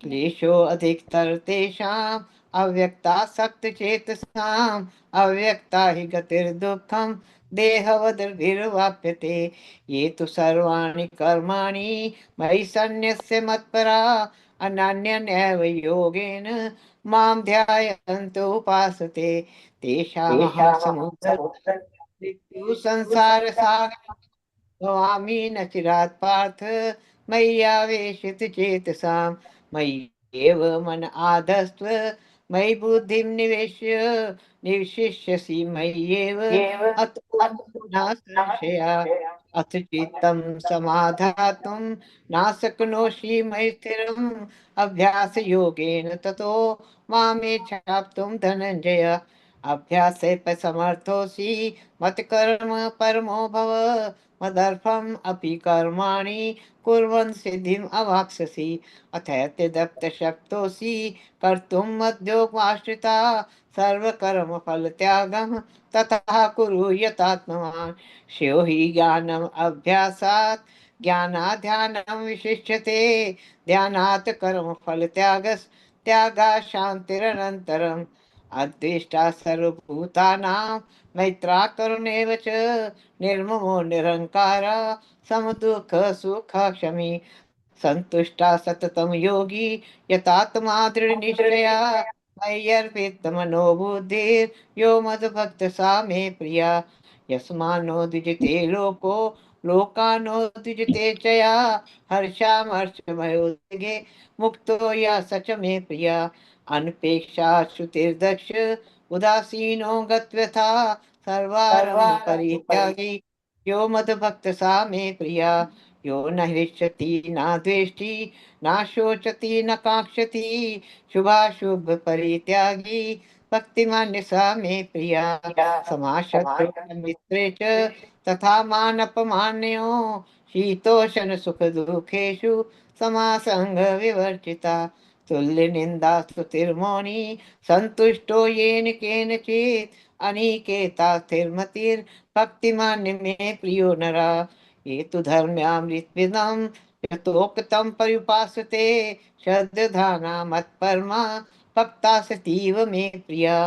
क्लेशो अधिकतर तेषाम् अव्यक्तासक्तचेतसाम् अव्यक्ता हि गतिर्दुःखं देहवद्भिर्वाप्यते ये तु सर्वाणि कर्माणि मयि सन्न्यस्य मत्परा अनन्येनैव योगेन मां ध्यायन्तु उपासते तेषामहं समुद्धृत्य संसारसागरं भवामि न चिरात् पार्थ मय्यावेशित चेतसां मयि एव मन आधस्त्व मयि बुद्धिं निविशिष्यसि मय्येव अतो न संशया अथ चित्तं समाधातुं न शक्नोषि मयि स्थिरम् अभ्यासयोगेन ततो मामेच्छाप्तुं धनञ्जय अभ्यासे समर्थोऽसि मत्कर्म परमो भव मदर्थम् अपि कर्माणि कुर्वन् सिद्धिम् अवाप्स्यसि अथैत्यदप्तशक्तोऽसि कर्तुं मद्योगमाश्रिता सर्वकर्मफलत्यागं ततः कुरु यतात्मवान् श्रेयो हि ज्ञानम् अभ्यासात् ज्ञानाध्यानं विशिष्यते ध्यानात् कर्मफलत्यागात् शान्तिरनन्तरम् अद्वेष्टा सर्वभूतानां मैत्रा करुणेव च निर्ममो निरङ्कारः समदुःख सुख क्षमी संतुष्टा सततं योगी यतात्मा दृढनिश्चया मय्यर्पितमनो बुद्धिर् यो मद्भक्त सा मे प्रिया यस्मान्नो द्विजते लोको लोकानो द्विजते च या हर्षामर्षभयोगे मुक्तो या सच मे प्रिया अनपेक्षा श्रुतिर्दक्ष उदासीनो गत्व्यथा सर्वारम्भ परित्यागी यो मद्भक्त सा मे प्रिया यो न हृष्यति न द्वेष्टि न शोचति न काङ्क्षति शुभाशुभ परित्यागी भक्तिमान्य सा मे प्रिया समाशत्रु मित्रे च तथा मानपमान्यो शीतोषण सुख दुःखेषु समासंग विवर्जिता तुल्य निंदा स्तुतिर्मौनी संतुष्टो येन केनचित् अनिकेता स्थिरमतिर् भक्तिमान्य मे प्रियो नरा ये तु धर्म्यामृतविदं यतोक्तं पर्युपासते श्रद्धाना मत्परमा भक्ता सतीव मे प्रिया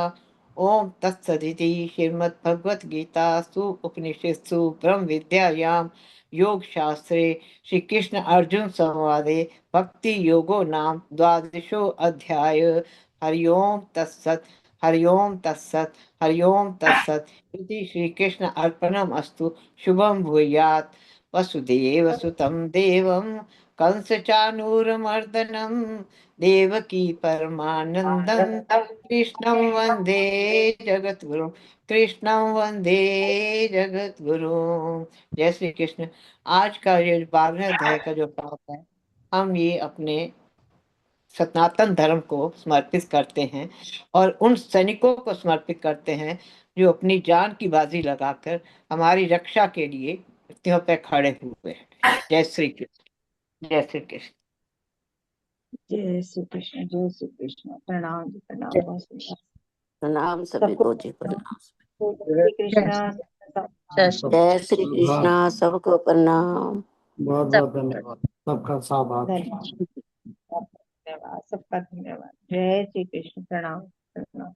ओम तत्सदिति श्रीमद्भगवद्गीतासु उपनिषत्सु ब्रह्म विद्यायां योग शास्त्रे श्री कृष्ण अर्जुन संवादे भक्ति योगो नाम द्वादशो अध्याय हरि ओम तत्सत् हरि ओम तत्सत् हरि ओम तत्सत् इति श्री कृष्ण अर्पणम अस्तु शुभम भूयात् वसुदेव सुतं देवं कंस चानूरमर्दनं देवकी परमानंदं कृष्णं वंदे जगद्गुरुं कृष्णं वंदे जगद्गुरुं। जय श्री कृष्ण। आज का ये 12वें अध्याय का जो पाठ है हम ये अपने सनातन धर्म को समर्पित करते हैं और उन सैनिकों को समर्पित करते हैं जो अपनी जान की बाजी लगाकर हमारी रक्षा के लिए मृत्युओं पे खड़े हुए हैं। जय श्री कृष्ण। जय श्री कृष्ण। जय श्री कृष्ण, जय श्री कृष्ण। प्रणाम जी, प्रणाम। बहुत सुंदर। प्रणाम सभी सबको को जी, प्रणाम। श्री कृष्ण। जय श्री कृष्ण, सबको प्रणाम। बहुत बहुत धन्यवाद सबका सौभाग्य। धन्यवाद, सबका धन्यवाद। जय श्री कृष्ण। प्रणाम प्रणाम।